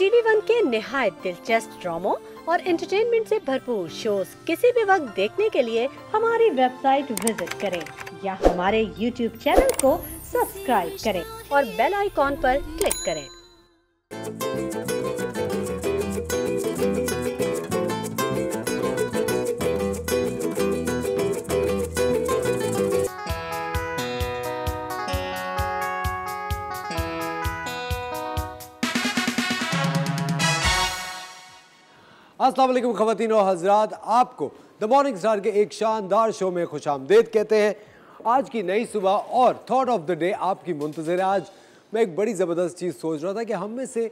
TV one के निहायत दिलचस्प ड्रामों और एंटरटेनमेंट से भरपूर शोज किसी भी वक्त देखने के लिए हमारी वेबसाइट विजिट करें या हमारे यूट्यूब चैनल को सब्सक्राइब करें और बेल आइकॉन पर क्लिक करें। अस्सलाम वालेकुम ख़वातीन और हज़रात, आपको द मॉर्निंग स्टार के एक शानदार शो में खुशामदीद कहते हैं। आज की नई सुबह और थॉट ऑफ द डे आपकी मुंतज़िर है। आज मैं एक बड़ी ज़बरदस्त चीज़ सोच रहा था कि हम में से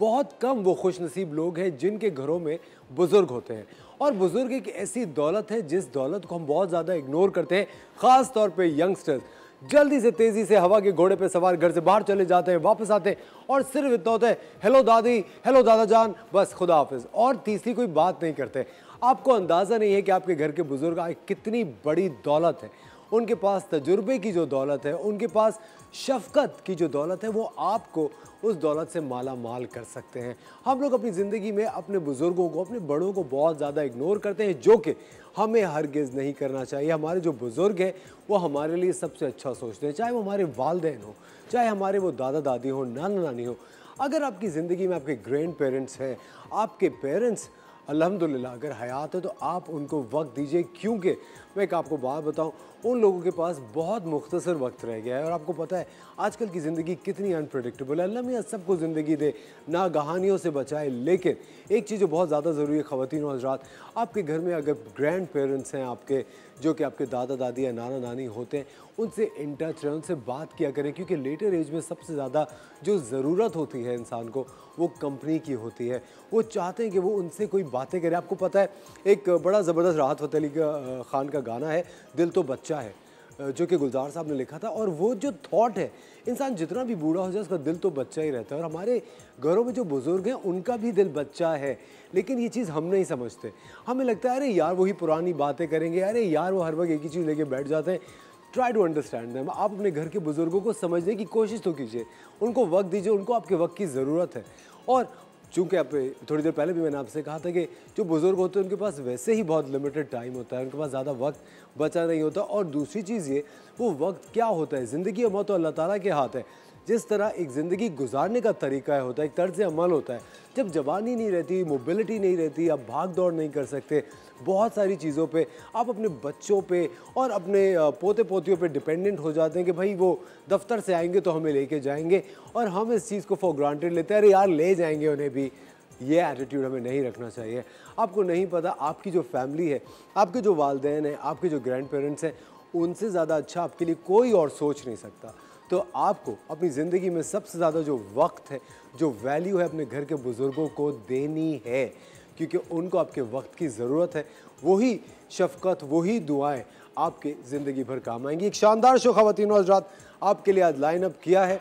बहुत कम वो खुश नसीब लोग हैं जिनके घरों में बुज़ुर्ग होते हैं, और बुज़ुर्ग एक ऐसी दौलत है जिस दौलत को हम बहुत ज़्यादा इग्नोर करते हैं। ख़ास तौर पे यंगस्टर्स जल्दी से तेज़ी से हवा के घोड़े पे सवार घर से बाहर चले जाते हैं, वापस आते हैं और सिर्फ इतना होता है हेलो दादी, हेलो दादा जान, बस खुदा हाफिज़, और तीसरी कोई बात नहीं करते। आपको अंदाज़ा नहीं है कि आपके घर के बुज़ुर्ग आज कितनी बड़ी दौलत है। उनके पास तजुर्बे की जो दौलत है, उनके पास शफ़क़त की जो दौलत है, वो आपको उस दौलत से माला माल कर सकते हैं। हम लोग अपनी ज़िंदगी में अपने बुज़ुर्गों को, अपने बड़ों को बहुत ज़्यादा इग्नोर करते हैं, जो कि हमें हरगिज़ नहीं करना चाहिए। हमारे जो बुज़ुर्ग हैं वो हमारे लिए सबसे अच्छा सोचते हैं, चाहे वो हमारे वालिदैन हो, चाहे हमारे वो दादा दादी हो, नाना नानी हो। अगर आपकी ज़िंदगी में आपके ग्रैंड पेरेंट्स हैं, आपके पेरेंट्स अल्हम्दुलिल्लाह अगर हयात है, तो आप उनको वक्त दीजिए, क्योंकि मैं एक आपको बात बताऊं, उन लोगों के पास बहुत मुख्तसर वक्त रह गया है। और आपको पता है आजकल की ज़िंदगी कितनी अनप्रेडिक्टेबल है। अल्लाह मियां सबको ज़िंदगी दे, ना कहानियों से बचाए। लेकिन एक चीज़ जो बहुत ज़्यादा ज़रूरी है ख़वातीन और हज़रात, आपके घर में अगर ग्रैंड पेरेंट्स हैं आपके, जो कि आपके दादा दादी या नाना नानी होते हैं, उनसे इन टच रहें, उनसे बात किया करें, क्योंकि लेटर एज में सबसे ज़्यादा जो ज़रूरत होती है इंसान को, वो कंपनी की होती है। वो चाहते हैं कि वो उनसे कोई बातें करें। आपको पता है एक बड़ा ज़बरदस्त राहत फ़तेह अली ख़ान का गाना है दिल तो बच्चा है, जो कि गुलजार साहब ने लिखा था, और वो जो थॉट है, इंसान जितना भी बूढ़ा हो जाए उसका दिल तो बच्चा ही रहता है। और हमारे घरों में जो बुज़ुर्ग हैं उनका भी दिल बच्चा है, लेकिन ये चीज़ हम नहीं समझते। हमें लगता है अरे यार वही पुरानी बातें करेंगे, अरे यार वो हर वक्त एक ही चीज़ लेके बैठ जाते हैं। Try to understand them. आप अपने घर के बुज़ुर्गों को समझने की कोशिश तो कीजिए, उनको वक्त दीजिए, उनको आपके वक्त की ज़रूरत है। और चूँकि आप थोड़ी देर पहले भी मैंने आपसे कहा था कि जो बुज़ुर्ग होते हैं उनके पास वैसे ही बहुत लिमिटेड टाइम होता है, उनके पास ज़्यादा वक्त बचा नहीं होता। और दूसरी चीज़ ये, वो वक्त क्या होता है, ज़िंदगी और मौत तो अल्लाह ताला के हाथ है। जिस तरह एक ज़िंदगी गुजारने का तरीका होता है, एक तर्ज़ अमल होता है। जब जवानी नहीं रहती, मोबिलिटी नहीं रहती, आप भाग दौड़ नहीं कर सकते, बहुत सारी चीज़ों पे आप अपने बच्चों पे और अपने पोते पोतियों पे डिपेंडेंट हो जाते हैं कि भाई वो दफ्तर से आएंगे तो हमें लेके जाएंगे, और हम इस चीज़ को फॉर ग्रांटेड लेते हैं, अरे यार ले जाएंगे उन्हें भी। ये एटीट्यूड हमें नहीं रखना चाहिए। आपको नहीं पता आपकी जो फैमिली है, आपके जो वालिदैन हैं, आपके जो ग्रैंड पेरेंट्स हैं, उनसे ज़्यादा अच्छा आपके लिए कोई और सोच नहीं सकता। तो आपको अपनी ज़िंदगी में सबसे ज़्यादा जो वक्त है, जो वैल्यू है, अपने घर के बुज़ुर्गों को देनी है, क्योंकि उनको आपके वक्त की ज़रूरत है। वही शफ़क़त, वही दुआएं आपके ज़िंदगी भर काम आएंगी। एक शानदार शो ख़वातीन और हज़रात आपके लिए आज लाइन अप किया है।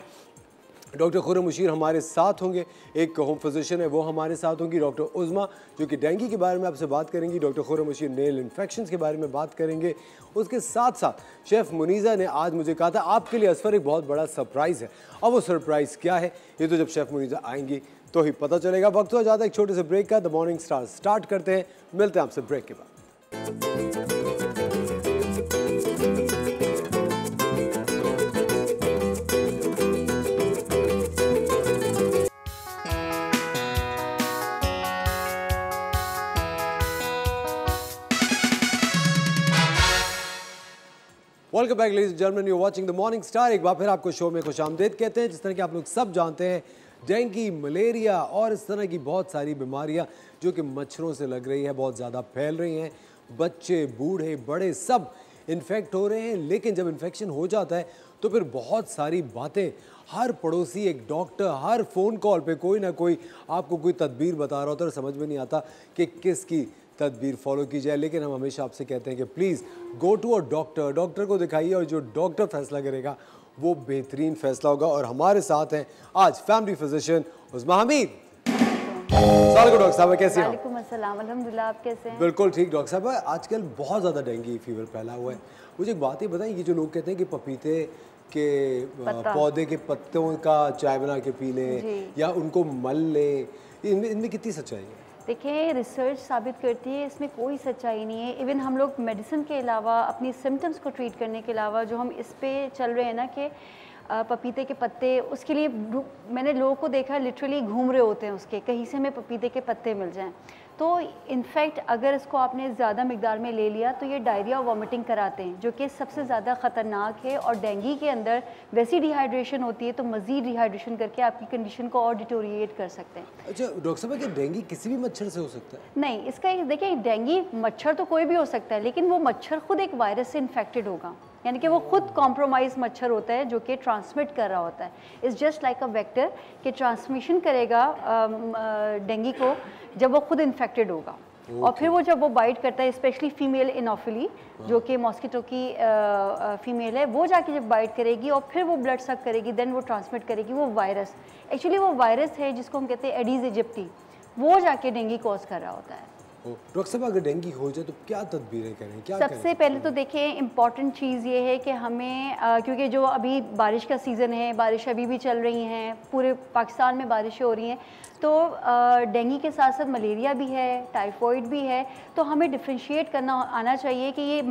डॉक्टर खुर्रम मुशीर हमारे साथ होंगे, एक होम फिजिशियन है वो हमारे साथ होंगी, डॉक्टर उज़मा जो कि डेंगू के बारे में आपसे बात करेंगी, doctor Khurram Mushir nail infections के बारे में बात करेंगे। उसके साथ साथ शेफ़ मुनीज़ा ने आज मुझे कहा था आपके लिए असफर एक बहुत बड़ा सरप्राइज़ है। अब वो सरप्राइज़ क्या है, ये तो जब शेफ़ मुनीज़ा आएंगी तो ही पता चलेगा। वक्त हो जाता है एक छोटे से ब्रेक का। द मॉर्निंग स्टार स्टार्ट करते हैं, मिलते हैं आपसे ब्रेक के बाद। Welcome back ladies and gentleman, you watching the morning star. एक बार फिर आपको शो में खुशामदीद कहते हैं। जिस तरह कि आप लोग सब जानते हैं, डेंगू, मलेरिया और इस तरह की बहुत सारी बीमारियां जो कि मच्छरों से लग रही है, बहुत ज़्यादा फैल रही हैं। बच्चे, बूढ़े, बड़े सब इन्फेक्ट हो रहे हैं। लेकिन जब इन्फेक्शन हो जाता है तो फिर बहुत सारी बातें, हर पड़ोसी, एक डॉक्टर, हर फ़ोन कॉल पे कोई ना कोई आपको कोई तदबीर बता रहा होता है, और समझ में नहीं आता कि किसकी तदबीर फॉलो की जाए। लेकिन हम हमेशा आपसे कहते हैं कि please go to a doctor, doctor को दिखाइए, और जो डॉक्टर फैसला करेगा वो बेहतरीन फैसला होगा। और हमारे साथ हैं आज फैमिली फिजिशियन उज़मा हमीद। डॉक्टर साहब कैसे हैं? वालेकुम अस्सलाम, अल्हम्दुलिल्लाह, आप कैसे हैं? बिल्कुल ठीक डॉक्टर साहब। आजकल बहुत ज़्यादा डेंगू फीवर फैला हुआ है। मुझे एक बात ही बताएं, ये जो लोग कहते हैं कि पपीते के पौधे के पत्तों का चाय बना के पी लें या उनको मल लें, इनमें कितनी सच्चाई है? देखिए, रिसर्च साबित करती है इसमें कोई सच्चाई नहीं है। इवन हम लोग मेडिसिन के अलावा, अपनी सिम्टम्स को ट्रीट करने के अलावा जो हम इस पे चल रहे हैं ना कि पपीते के पत्ते, उसके लिए मैंने लोगों को देखा लिटरली घूम रहे होते हैं उसके, कहीं से हमें पपीते के पत्ते मिल जाएं। तो इनफैक्ट अगर इसको आपने ज़्यादा मिकदार में ले लिया तो ये डायरिया और वॉमिटिंग कराते हैं, जो कि सबसे ज़्यादा ख़तरनाक है। और डेंगू के अंदर वैसी डिहाइड्रेशन होती है तो मज़ीद डिहाइड्रेशन करके आपकी कंडीशन को और डिटोरिएट कर सकते हैं। अच्छा डॉक्टर साहब, क्या डेंगू किसी भी मच्छर से हो सकता है? नहीं, इसका देखिए, डेंगू मच्छर तो कोई भी हो सकता है, लेकिन वो मच्छर खुद एक वायरस से इन्फेक्टेड होगा, यानी कि वो खुद कॉम्प्रोमाइज मच्छर होता है जो कि ट्रांसमिट कर रहा होता है। It's just like a vector कि ट्रांसमिशन करेगा डेंगू को जब वो खुद इन्फेक्टेड होगा। और फिर वो जब वो बाइट करता है, स्पेशली फीमेल इनोफिली जो कि मॉस्किटो की फीमेल है, वो जाके जब बाइट करेगी और फिर वो ब्लड सक करेगी, देन वो ट्रांसमिट करेगी वो वायरस। एक्चुअली वो वायरस है जिसको हम कहते हैं एडीज इजिप्टी, वो जाके डेंगू कॉज कर रहा होता है। डॉक्टर साहब, अगर डेंगू हो जाए तो क्या तदबीरें करें, क्या सबसे पहले तो देखिए इम्पॉर्टेंट चीज़ ये है कि हमें क्योंकि जो अभी बारिश का सीज़न है, बारिश अभी भी चल रही हैं, पूरे पाकिस्तान में बारिशें हो रही हैं, तो डेंगू के साथ साथ मलेरिया भी है, टाइफॉइड भी है। तो हमें डिफ्रेंशिएट करना आना चाहिए कि ये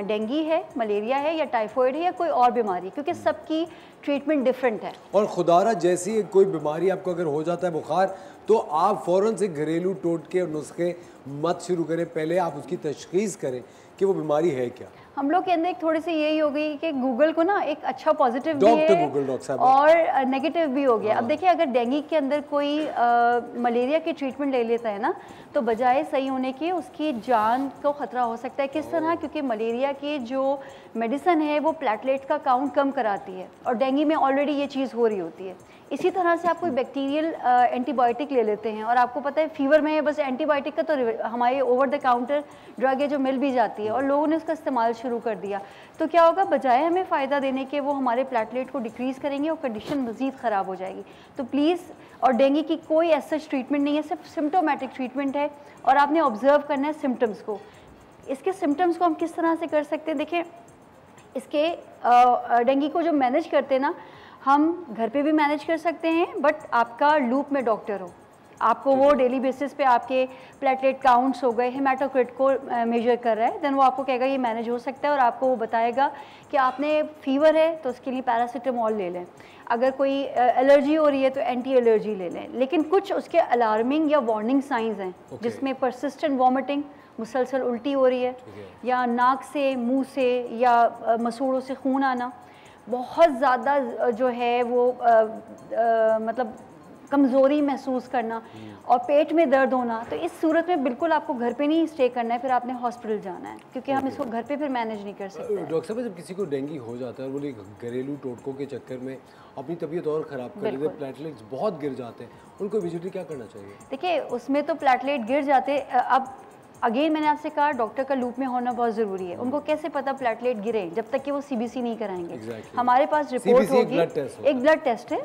डेंगू है, मलेरिया है या टाइफॉइड है या कोई और बीमारी, क्योंकि सबकी ट्रीटमेंट डिफरेंट है। और खुदारा जैसी कोई बीमारी आपको अगर हो जाता है, बुखार, तो आप फ़ौरन से घरेलू टोटके और नुस्खे मत शुरू करें, पहले आप उसकी तशखीस करें कि वो बीमारी है क्या। हम लोग के अंदर एक थोड़ी सी यही हो गई कि गूगल को ना एक अच्छा पॉजिटिव भी है और नेगेटिव भी हो गया। अब देखिए, अगर डेंगू के अंदर कोई मलेरिया की ट्रीटमेंट ले लेता है ना, तो बजाय सही होने के उसकी जान को ख़तरा हो सकता है। किस तरह? क्योंकि मलेरिया की जो मेडिसिन है वो प्लेटलेट का काउंट कम कराती है और डेंगू में ऑलरेडी ये चीज़ हो रही होती है। इसी तरह से आप कोई बैक्टीरियल एंटीबायोटिक ले लेते हैं और आपको पता है फीवर में बस एंटीबायोटिक का तो हमारे ओवर द काउंटर ड्रग है जो मिल भी जाती है, और लोगों ने उसका इस्तेमाल शुरू कर दिया। तो क्या होगा, बजाय हमें फ़ायदा देने के वो हमारे प्लेटलेट को डिक्रीज़ करेंगे और कंडीशन मज़ीद ख़राब हो जाएगी। तो प्लीज़, और डेंगू की कोई ऐसा ट्रीटमेंट नहीं है, सिर्फ सिम्टोमेटिक ट्रीटमेंट है और आपने ऑब्जर्व करना है सिम्टम्स को। इसके सिम्टम्स को हम किस तरह से कर सकते हैं? देखिए, इसके डेंगू को जो मैनेज करते हैं ना, हम घर पे भी मैनेज कर सकते हैं, बट आपका लूप में डॉक्टर हो, आपको वो डेली बेसिस पे आपके प्लेटलेट काउंट्स हो गए, हेमाटोक्रिट को मेजर कर रहा है, देन वो आपको कहेगा ये मैनेज हो सकता है और आपको वो बताएगा कि आपने फीवर है तो उसके लिए पैरासीटामोल ले लें, अगर कोई एलर्जी हो रही है तो एंटी एलर्जी ले लें। लेकिन कुछ उसके अलार्मिंग या वार्निंग साइंस हैं जिसमें परसिस्टेंट वॉमिटिंग, मुसलसल उल्टी हो रही है, या नाक से, मुंह से या मसूड़ों से खून आना, बहुत ज़्यादा जो है वो मतलब कमज़ोरी महसूस करना और पेट में दर्द होना। तो इस सूरत में बिल्कुल आपको घर पे नहीं स्टे करना है, फिर आपने हॉस्पिटल जाना है, क्योंकि हम इसको घर पे फिर मैनेज नहीं कर सकते। डॉक्टर साहब, जब किसी को डेंगू हो जाता है और वो घरेलू टोटकों के चक्कर में अपनी तबीयत और ख़राब कर लेते हैं, प्लेटलेट्स बहुत गिर जाते हैं, उनको इमीडिएटली क्या करना चाहिए? देखिए, उसमें तो प्लेटलेट गिर जाते, अब अगेन मैंने आपसे कहा डॉक्टर का लूप में होना बहुत ज़रूरी है। उनको कैसे पता प्लेटलेट गिरे जब तक कि वो सीबीसी नहीं कराएंगे। हमारे पास रिपोर्ट होगी, एक ब्लड टेस्ट है,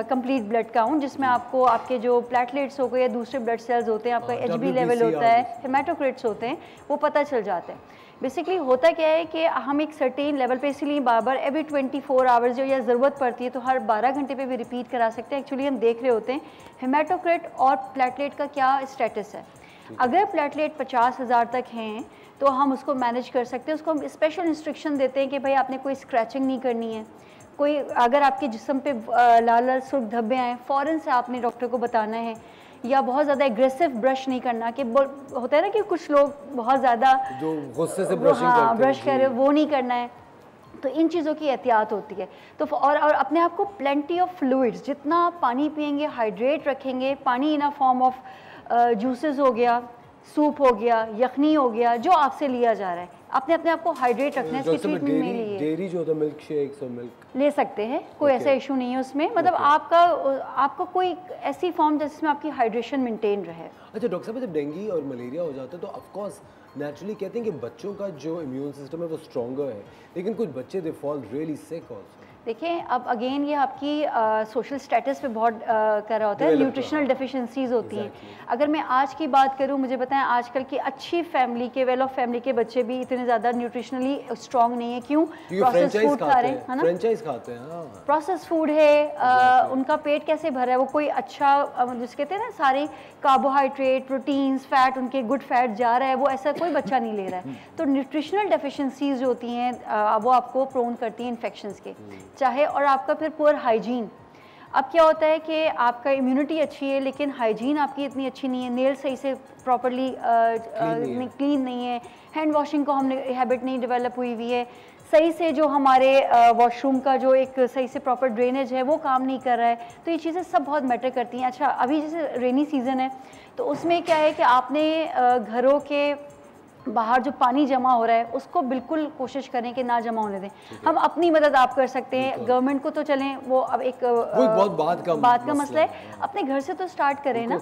कंप्लीट ब्लड काउंट, जिसमें आपको आपके जो प्लेटलेट्स हो गए या दूसरे ब्लड सेल्स होते हैं, आपका एचबी लेवल होता है, हेमाटोक्रिट्स होते हैं, वो पता चल जाते हैं। बेसिकली होता क्या है कि हम एक सर्टेन लेवल पे, इसीलिए बार बार एवरी 24 आवर्स जो या ज़रूरत पड़ती है तो हर 12 घंटे पे भी रिपीट करा सकते हैं। एक्चुअली हम देख रहे होते हैं हेमाटोक्रिट और प्लेटलेट का क्या स्टेटस है। अगर प्लेटलेट 50,000 तक हैं तो हम उसको मैनेज कर सकते हैं। उसको हम स्पेशल इंस्ट्रक्शन देते हैं कि भाई आपने कोई स्क्रैचिंग नहीं करनी है, कोई अगर आपके जिस्म पे लाल लाल सुर्ख धब्बे आए फ़ौरन से आपने डॉक्टर को बताना है, या बहुत ज़्यादा एग्रेसिव ब्रश नहीं करना, कि होता है ना कि कुछ लोग बहुत ज़्यादा जो गुस्से से ब्रश कर रहे, वो नहीं करना है। तो इन चीज़ों की एहतियात होती है। तो और अपने आप को प्लेंटी ऑफ फ्लूइड्स, जितना पानी पिएंगे, हाइड्रेट रखेंगे, पानी इन अ फॉर्म ऑफ जूसेस हो गया, सूप हो गया, यखनी हो गया, जो आपसे लिया जा रहा है, अपने आप को हाइड्रेट रखना है। इसकी ट्रीटमेंट में लिए डेयरी जो होता है, मिल्क शेक्स और मिल्क ले सकते हैं, कोई ऐसा इशू नहीं है उसमें। मतलब आपका कोई ऐसी फॉर्म जिसमें आपकी हाइड्रेशन मेंटेन रहे। अच्छा डॉक्टर साहब, जब डेंगू और मलेरिया हो जाता है तो ऑफ कोर्स नेचुरली कहते हैं कि बच्चों का जो इम्यून सिस्टम है वो स्ट्रॉन्गर है, लेकिन कुछ बच्चे they fall really sick also. देखिए अब अगेन ये आपकी सोशल स्टेटस पे बहुत कर रहा होता है, न्यूट्रिशनल डेफिशिएंसीज होती हैं। अगर मैं आज की बात करूं, मुझे बताएं आजकल की अच्छी फैमिली के, वेल ऑफ फैमिली के बच्चे भी इतने ज़्यादा न्यूट्रिशनली स्ट्रॉन्ग नहीं है। क्यों? प्रोसेस फूड खा रहे हैं, है ना, फ्रेंचाइज खाते हैं, प्रोसेस फूड है, उनका पेट कैसे भर रहा है, वो कोई अच्छा जिस कहते हैं ना सारे कार्बोहाइड्रेट, प्रोटीन्स, फैट, उनके गुड फैट जा रहा है, वो ऐसा कोई बच्चा नहीं ले रहा है। तो न्यूट्रिशनल डेफिशिएंसीज जो होती हैं वो आपको प्रोन करती हैं इन्फेक्शंस के, चाहे, और आपका फिर पुअर हाइजीन। अब क्या होता है कि आपका इम्यूनिटी अच्छी है लेकिन हाइजीन आपकी इतनी अच्छी नहीं है, नेल सही से प्रॉपरली क्लीन नहीं है, हैंड वॉशिंग को हमने हैबिट नहीं डेवलप हुई हुई है, सही से जो हमारे वॉशरूम का जो एक सही से प्रॉपर ड्रेनेज है वो काम नहीं कर रहा है। तो ये चीज़ें सब बहुत मैटर करती हैं। अच्छा, अभी जैसे रेनी सीज़न है तो उसमें क्या है कि आपने घरों के बाहर जो पानी जमा हो रहा है उसको बिल्कुल कोशिश करें कि ना जमा होने दें। हम अपनी मदद आप कर सकते हैं, गवर्नमेंट को तो चलें वो अब एक बहुत बात का मसला है, अपने घर से तो स्टार्ट करें ना,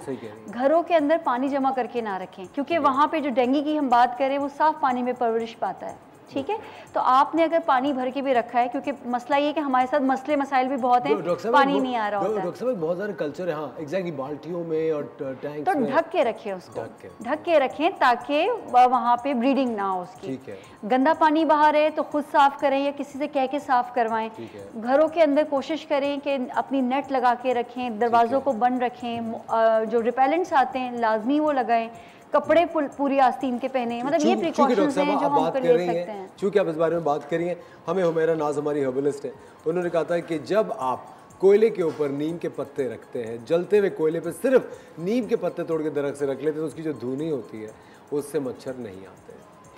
घरों के अंदर पानी जमा करके ना रखें, क्योंकि वहाँ पे जो डेंगू की हम बात करें वो साफ पानी में परवरिश पाता है। ठीक है, तो आपने अगर पानी भर के भी रखा है, क्योंकि मसला ये है कि हमारे साथ मसले मसाइल भी बहुत हैं, पानी नहीं आ रहा होता है। डॉक्टर साहब बहुत सारे कल्चर है, हाँ एग्जैक्टली, बाल्टियों में और टैंक्स तो में ढक के रखें उसको, ढक के रखें ताकि वहाँ पे ब्रीडिंग ना हो उसकी। ठीक है। गंदा पानी बाहर है तो खुद साफ करें या किसी से कह के साफ करवाएं। घरों के अंदर कोशिश करें कि अपनी नेट लगा के रखें, दरवाज़ों को बंद रखें, जो रिपेलेंट्स आते हैं लाजमी वो लगाएं, कपड़े पूरी आस्तीन के पहने, मतलब ये प्रिकॉशंस हैं जो हम ले सकते हैं। चूँकि आप इस बारे में बात करिए, हमें हुमैरा नाज हमारी हर्बलिस्ट है, उन्होंने कहा था कि जब आप कोयले के ऊपर नीम के पत्ते रखते हैं, जलते हुए कोयले पे सिर्फ नीम के पत्ते तोड़ के दरख्त से रख लेते हैं तो उसकी जो धुनी होती है उससे मच्छर नहीं आते।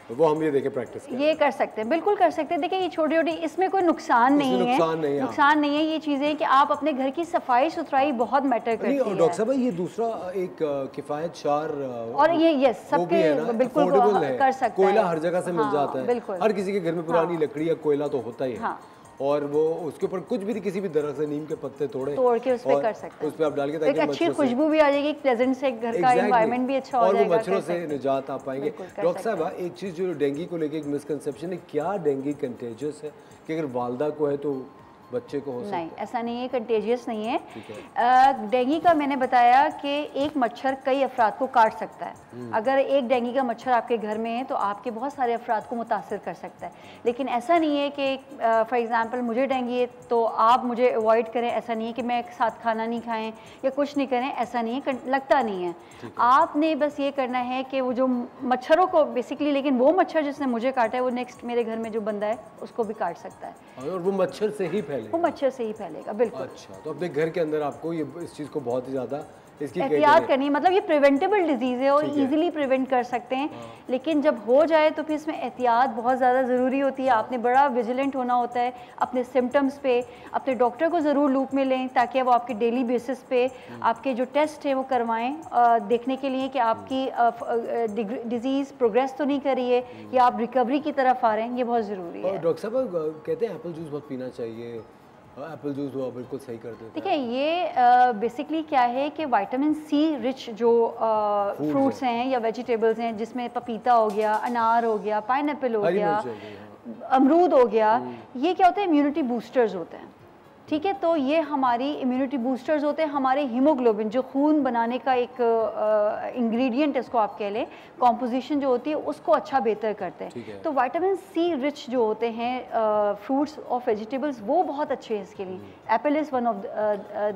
तो वो हम ये देखें प्रैक्टिस ये कर सकते हैं, बिल्कुल कर सकते हैं। देखिए ये छोटी छोटी, इसमें कोई नुकसान नहीं है, नुकसान नहीं है। ये चीज़ें कि आप अपने घर की सफाई सुथराई बहुत मैटर करती है। और डॉक्टर साहब ये दूसरा एक किफ़ायत शार और ये यस सबके बिल्कुल कर सकते हैं, कोयला हर जगह से मिल जाता है, हर किसी के घर में पुरानी लकड़ी या कोयला तो होता ही है, और वो उसके ऊपर कुछ भी किसी भी दरख्त से नीम के पत्ते तोड़ के उस पर कर सकते हैं, उस पर आप डाल के ताकि एक अच्छी खुशबू भी आ जाएगी, एक प्लेजेंट से घर का एनवायरनमेंट भी अच्छा हो जाएगा, और वो मच्छरों से निजात आ पाएंगे। डॉक्टर साहब एक चीज़ जो डेंगू को लेके एक मिसकंसेप्शन है, क्या डेंगू कंटेजियस है कि अगर वालदा को है तो बच्चे को हो सकता है? नहीं, ऐसा नहीं है, कंटेजियस नहीं है। डेंगू का मैंने बताया कि एक मच्छर कई अफराद को काट सकता है। अगर एक डेंगू का मच्छर आपके घर में है तो आपके बहुत सारे अफराद को मुतासिर कर सकता है, लेकिन ऐसा नहीं है कि फॉर एग्जांपल मुझे डेंगू है तो आप मुझे अवॉइड करें, ऐसा नहीं है कि मैं साथ खाना नहीं खाएं या कुछ नहीं करें, ऐसा नहीं है, लगता नहीं है। आपने बस ये करना है कि वो जो मच्छरों को बेसिकली, लेकिन वो मच्छर जिसने मुझे काटा है वो नेक्स्ट मेरे घर में जो बंदा है उसको भी काट सकता है, और वो मच्छर से ही वो मच्छर से ही फैलेगा। बिल्कुल। अच्छा, तो अपने घर के अंदर आपको ये इस चीज़ को बहुत ही ज़्यादा इसकी एहतियात करनी है, मतलब ये प्रिवेंटेबल डिजीज़ है और इजीली प्रिवेंट कर सकते हैं, लेकिन जब हो जाए तो फिर इसमें एहतियात बहुत ज़्यादा ज़रूरी होती है। आपने बड़ा विजिलेंट होना होता है अपने सिम्टम्स पे, अपने डॉक्टर को ज़रूर लूप में लें ताकि वो आपके डेली बेसिस पे आपके जो टेस्ट हैं वो करवाएं, देखने के लिए कि आपकी डिजीज़ प्रोग्रेस तो नहीं करी है या आप रिकवरी की तरफ आ रहे हैं, ये बहुत ज़रूरी है। डॉक्टर साहब कहते हैं एप्पल जूस बहुत पीना चाहिए, एप्पल जूस वो बिल्कुल सही कर देते हैं। देखिए ये बेसिकली क्या है कि विटामिन सी रिच जो फ्रूट्स हैं या वेजिटेबल्स हैं, जिसमें पपीता हो गया, अनार हो गया, पाइनएप्पल हो गया, अमरूद हो गया, ये क्या होते हैं, इम्यूनिटी बूस्टर्स होते हैं। ठीक है, तो ये हमारी इम्यूनिटी बूस्टर्स होते हैं, हमारे हीमोग्लोबिन जो खून बनाने का एक इंग्रेडिएंट इसको आप कह लें, कॉम्पोजिशन जो होती है उसको अच्छा बेहतर करते हैं। तो विटामिन सी रिच जो होते हैं फ्रूट्स और वेजिटेबल्स वो बहुत अच्छे हैं इसके लिए। Apple is one of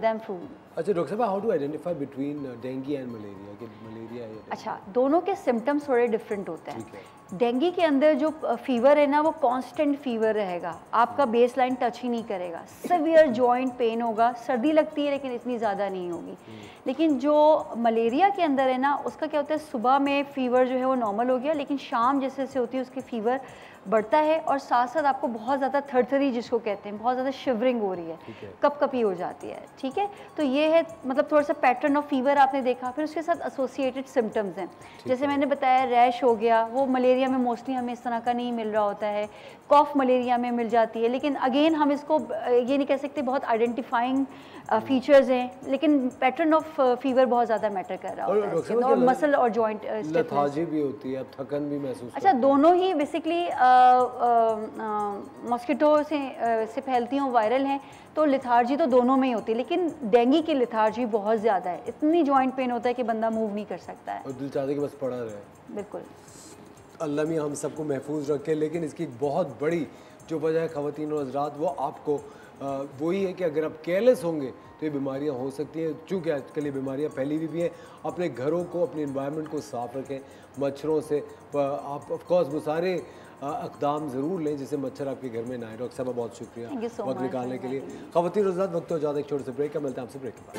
them fruit. अच्छा डॉक्टर साहब, how to identify between dengue and malaria, कि मलेरिया है? अच्छा, दोनों के सिम्टम्स थोड़े डिफरेंट होते हैं। डेंगू के अंदर जो फीवर है ना वो कांस्टेंट फीवर रहेगा, आपका बेस लाइन टच ही नहीं करेगा, सिवियर जॉइंट पेन होगा, सर्दी लगती है लेकिन इतनी ज़्यादा नहीं होगी। लेकिन जो मलेरिया के अंदर है ना उसका क्या होता है, सुबह में फीवर जो है वो नॉर्मल हो गया, लेकिन शाम जैसे जैसे होती है उसकी फीवर बढ़ता है और साथ साथ आपको बहुत ज़्यादा थरथरी जिसको कहते हैं, बहुत ज़्यादा शिवरिंग हो रही है, कपकपी हो जाती है। ठीक है, तो ये है मतलब थोड़ा सा पैटर्न ऑफ फीवर आपने देखा, फिर उसके साथ एसोसिएटेड सिम्टम्स हैं, जैसे मैंने बताया रैश हो गया, वो मलेरिया मलेरिया में मोस्टली हमें इस तरह का नहीं मिल रहा होता है, कॉफ मलेरिया में मिल जाती है, लेकिन अगेन हम इसको ये नहीं कह सकते बहुत आइडेंटिफाइंग फीचर्स हैं, लेकिन पैटर्न ऑफ फीवर बहुत ज़्यादा मैटर कर रहा होता है इसके अंदर, और मसल और जॉइंट लेथार्जी भी होती है, थकन भी महसूस अच्छा, दोनों ही बेसिकली मॉस्किटो से फैलती हैं, वायरल हैं, तो लिथार्जी तो दोनों में ही होती है, लेकिन डेंगू की लिथार्जी बहुत ज़्यादा है, इतनी जॉइंट पेन होता है कि बंदा मूव नहीं कर सकता है और दिल चाहता है कि बस पड़ा रहे। बिल्कुल, अल्लाह मियां हम सबको महफूज रखे। लेकिन इसकी एक बहुत बड़ी जो वजह है ख़वातीन और हज़रात, वो आपको वही है कि अगर आप केयरलेस होंगे तो ये बीमारियां हो सकती हैं। चूँकि आजकल ये बीमारियां फैली हुई हैं, अपने घरों को, अपने इन्वायरमेंट को साफ़ रखें मच्छरों से। आप ऑफकोर्स वो सारे अक़दाम ज़रूर लें जिससे मच्छर आपके घर में ना आए। डॉक्टर साहब बहुत शुक्रिया वक्त निकालने के लिए। ख़वातीन और हज़रात, वक्त हो जाता है एक छोटे से ब्रेक का, मिलता है आपसे ब्रेक के बाद।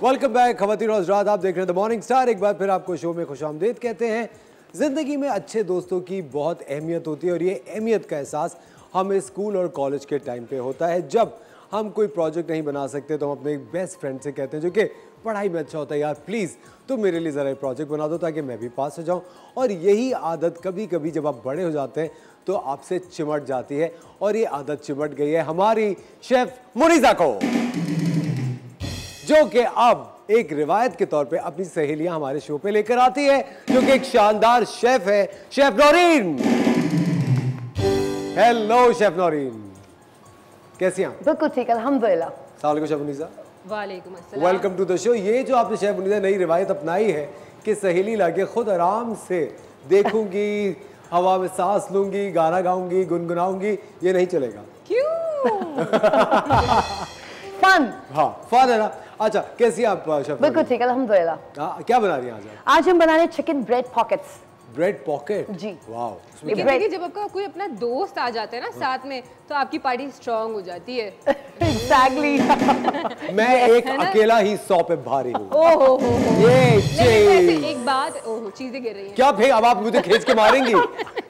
वेलकम बैक ख़वातीन और हज़रात, आप देख रहे हैं द मॉर्निंग स्टार। एक बार फिर आपको शो में खुशामदीद कहते हैं। ज़िंदगी में अच्छे दोस्तों की बहुत अहमियत होती है और ये अहमियत का एहसास हमें स्कूल और कॉलेज के टाइम पे होता है। जब हम कोई प्रोजेक्ट नहीं बना सकते तो हम अपने एक बेस्ट फ्रेंड से कहते हैं, जो कि पढ़ाई में अच्छा होता है, यार प्लीज़ तुम मेरे लिए ज़रा प्रोजेक्ट बना दो ताकि मैं भी पास हो जाऊँ। और यही आदत कभी कभी जब आप बड़े हो जाते हैं तो आपसे चिमट जाती है, और ये आदत चिमट गई है हमारी शेफ़ मुनीज़ा को, जो कि अब एक रिवायत के तौर पे अपनी सहेलियां हमारे शो पे लेकर आती है, जो कि एक शानदार शेफ है, chef Naureen. Hello chef Naureen, कैसी हैं? बिल्कुल ठीक, अल्हम्दुलिल्लाह। अस्सलाम वालेकुम शेफ मुनीज़ा। वालेकुम अस्सलाम। Welcome to the show. ये जो आपने शेफ मुनीज़ा नई रिवायत अपनाई है कि सहेली लाके खुद आराम से देखूंगी, हवा में सांस लूंगी, गाना गाऊंगी, गुनगुनाऊंगी, ये नहीं चलेगा। क्यों? फन। हाँ फन है ना। अच्छा, कैसी आप शेफ? बिल्कुल ठीक, अल्हम्दुलिल्लाह। क्या बना रही हैं आज? आज हम बना रहे हैं chicken bread pockets. Bread pocket? जी। वाओ। लेकिन देखिए, जब आपका कोई अपना दोस्त आ जाता है ना साथ में, तो आपकी पार्टी स्ट्रांग हो जाती है। एग्जैक्टली। मैं एक अकेला ही 100 पे भारी हूँ। ओहो ये चीज एक बात, ओहो चीजें गिर रही हैं। क्या फिर अब आप मुझे खींच के मारेंगी?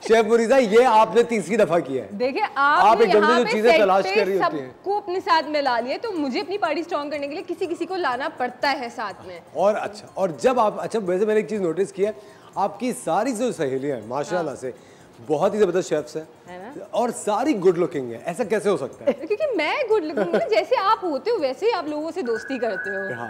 शेफ मुनीज़ा, ये आपने तीसरी दफा किया है। देखिए, आप एकदम से जो चीजें तलाश कर रही होती हैं, सबको अपने साथ में ला लिए, तो मुझे अपनी पार्टी स्ट्रांग करने के लिए किसी किसी को लाना पड़ता है साथ में। और अच्छा, और जब आप, अच्छा वैसे मैंने एक चीज नोटिस किया, आपकी सारी जो सहेलियां हैं माशाल्लाह से बहुत ही जबरदस्त शेफ्स हैं और सारी गुड लुकिंग है। ऐसा कैसे हो सकता है? क्योंकि मैं गुड लुकिंग हूं, जैसे आप होते हो वैसे ही आप लोगों से दोस्ती करते हो। हाँ।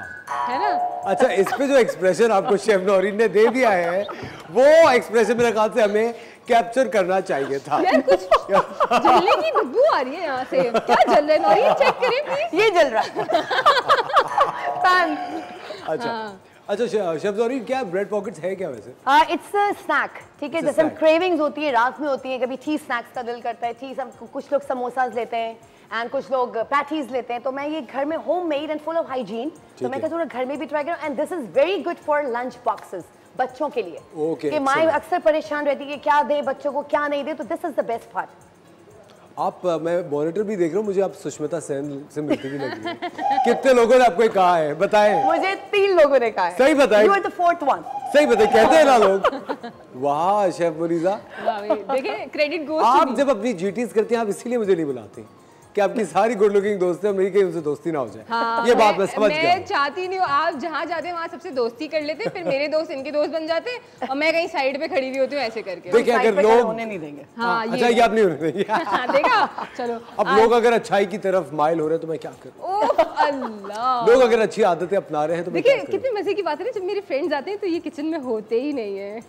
है ना? अच्छा, इस पे जो एक्सप्रेशन आपको शेफ नौरीन ने दे दिया है, वो एक्सप्रेशन मेरे ख्याल से हमें कैप्चर करना चाहिए था। यार कुछ जलने की बदबू आ रही है यहाँ से। क्या जल रहा है नौरीन? चेक करें प्लीज। ये जल रहा है। अच्छा अच्छा शेफ नौरीन, क्या ब्रेड पॉकेट्स है क्या वैसे? इट्स अ स्नैक, ठीक है। जैसे हम क्रेविंग्स होती है, रात में होती है, कभी चीज स्नैक्स का दिल करता है, चीज हम कुछ लोग समोसाज लेते हैं एंड कुछ लोग पैटीज लेते हैं, तो मैं ये घर में home made and full of hygiene, तो मैं थोड़ा घर में भी ट्राई करूँ। And this is very good for lunch boxes, बच्चों के लिए। Okay, कि माँ अक्सर परेशान रहती है कि क्या दे बच्चों को, क्या नहीं दे, तो this is the best part. आप, मैं मॉनिटर भी देख रहा हूँ, मुझे आप सुष्मिता सेन से मिलती भी लग रही है। कितने लोगों ने आपको ये कहा है, बताएं? मुझे 3 लोगों ने कहा है। सही बताएं? You are the 4th one। सही बताएं, कहते हैं ना लोग। वाह शेफ मुनीज़ा, देखिए क्रेडिट गोज़ टू आप मी। जब अपनी जीटीज करती हैं, आप इसीलिए मुझे नहीं बुलाती कि आपकी सारी गुड लुकिंग दोस्त है, मेरी कहीं उनसे दोस्ती ना हो जाए। हाँ, ये बात मैं समझ गया। मैं चाहती नहीं हूँ, आप जहाँ जाते हैं वहाँ सबसे दोस्ती कर लेते हैं, फिर मेरे दोस्त इनके दोस्त बन जाते हैं और मैं कहीं साइड पे खड़ी हुई होती हूँ ऐसे करके। देखिए अगर लोग होने नहीं देंगे। हाँ, अच्छा, ये आप नहीं होने देंगे। देखा? चलो अब लोग अगर अच्छाई की तरफ माइल हो रहे हैं तो मैं क्या करूं? ओह अल्लाह। लोग अगर अच्छी आदतें अपना रहे हैं तो मैं देखिए क्या करूं? कितनी मजे की बात है ना, जब मेरे फ्रेंड्स आते हैं तो ये किचन में होते ही नहीं है।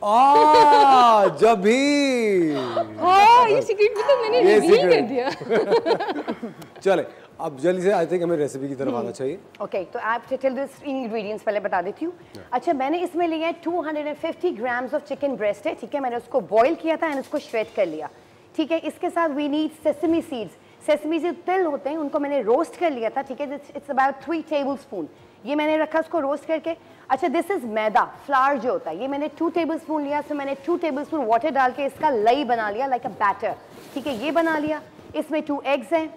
जब भी हाँ, ये सीक्रेट भी तो मैंने ये रिवील कर secret। दिया। चले अब जल्दी से, आई थिंक हमें रेसिपी की तरफ आना चाहिए। ओके, तो आप टिल दिस इंग्रेडिएंट्स पहले बता देती हूँ। अच्छा, मैंने इसमें लिया है 250 ग्राम्स ऑफ चिकन ब्रेस्ट है, ठीक है। मैंने उसको बॉईल किया था एंड उसको श्रेड कर लिया, ठीक है। इसके साथ we need sesame seeds. Sesame से तिल होते हैं, उनको मैंने रोस्ट कर लिया था, ठीक है। इट्स अबाउट 3 टेबलस्पून ये मैंने रखा उसको रोस्ट करके। अच्छा, दिस इज मैदा, फ्लावर जो होता है, ये मैंने 2 टेबलस्पून लिया। सो मैंने 2 टेबलस्पून वाटर डाल के इसका लई बना लिया, लाइक अ बैटर, ठीक है। ये बना लिया। इसमें 2 एग्स हैं,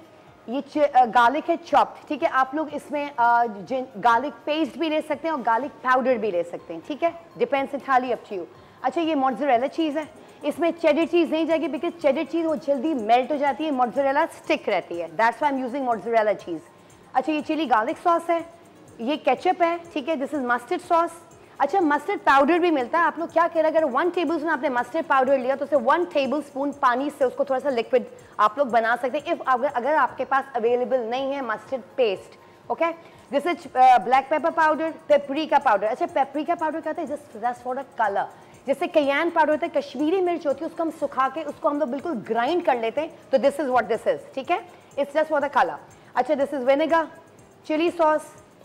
ये गार्लिक है चॉप्ड, ठीक है। आप लोग इसमें गार्लिक पेस्ट भी ले सकते हैं और गार्लिक पाउडर भी ले सकते हैं, ठीक है, depends entirely up to you. अच्छा ये मोज़रेला चीज़ है, इसमें चेडर चीज़ नहीं जाएगी बिकॉज चेडर चीज़ वो जल्दी मेल्ट हो जाती है, मोज़रेला स्टिक रहती है, that's why I am using mozzarella cheese. अच्छा ये चिली गार्लिक सॉस है, ये केचप है, ठीक है, दिस इज मस्टर्ड सॉस। अच्छा मस्टर्ड पाउडर भी मिलता है, आप लोग क्या करें, अगर 1 टेबलस्पून आपने मस्टर्ड पाउडर लिया तो उसे 1 टेबलस्पून पानी से उसको थोड़ा सा लिक्विड आप लोग बना सकते हैं, इफ अगर आपके पास अवेलेबल नहीं है mustard paste, okay. This is black pepper powder, paprika powder. अच्छा पेपरिका पाउडर क्या होता है, जस्ट फॉर अ कलर, जैसे कयान पाउडर होता है, कश्मीरी मिर्च होती है, उसको हम सुखा के उसको हम लोग बिल्कुल ग्राइंड कर लेते हैं, तो this is what this is, ठीक है, it's just for the colour. अच्छा this is vinegar, chilli sauce,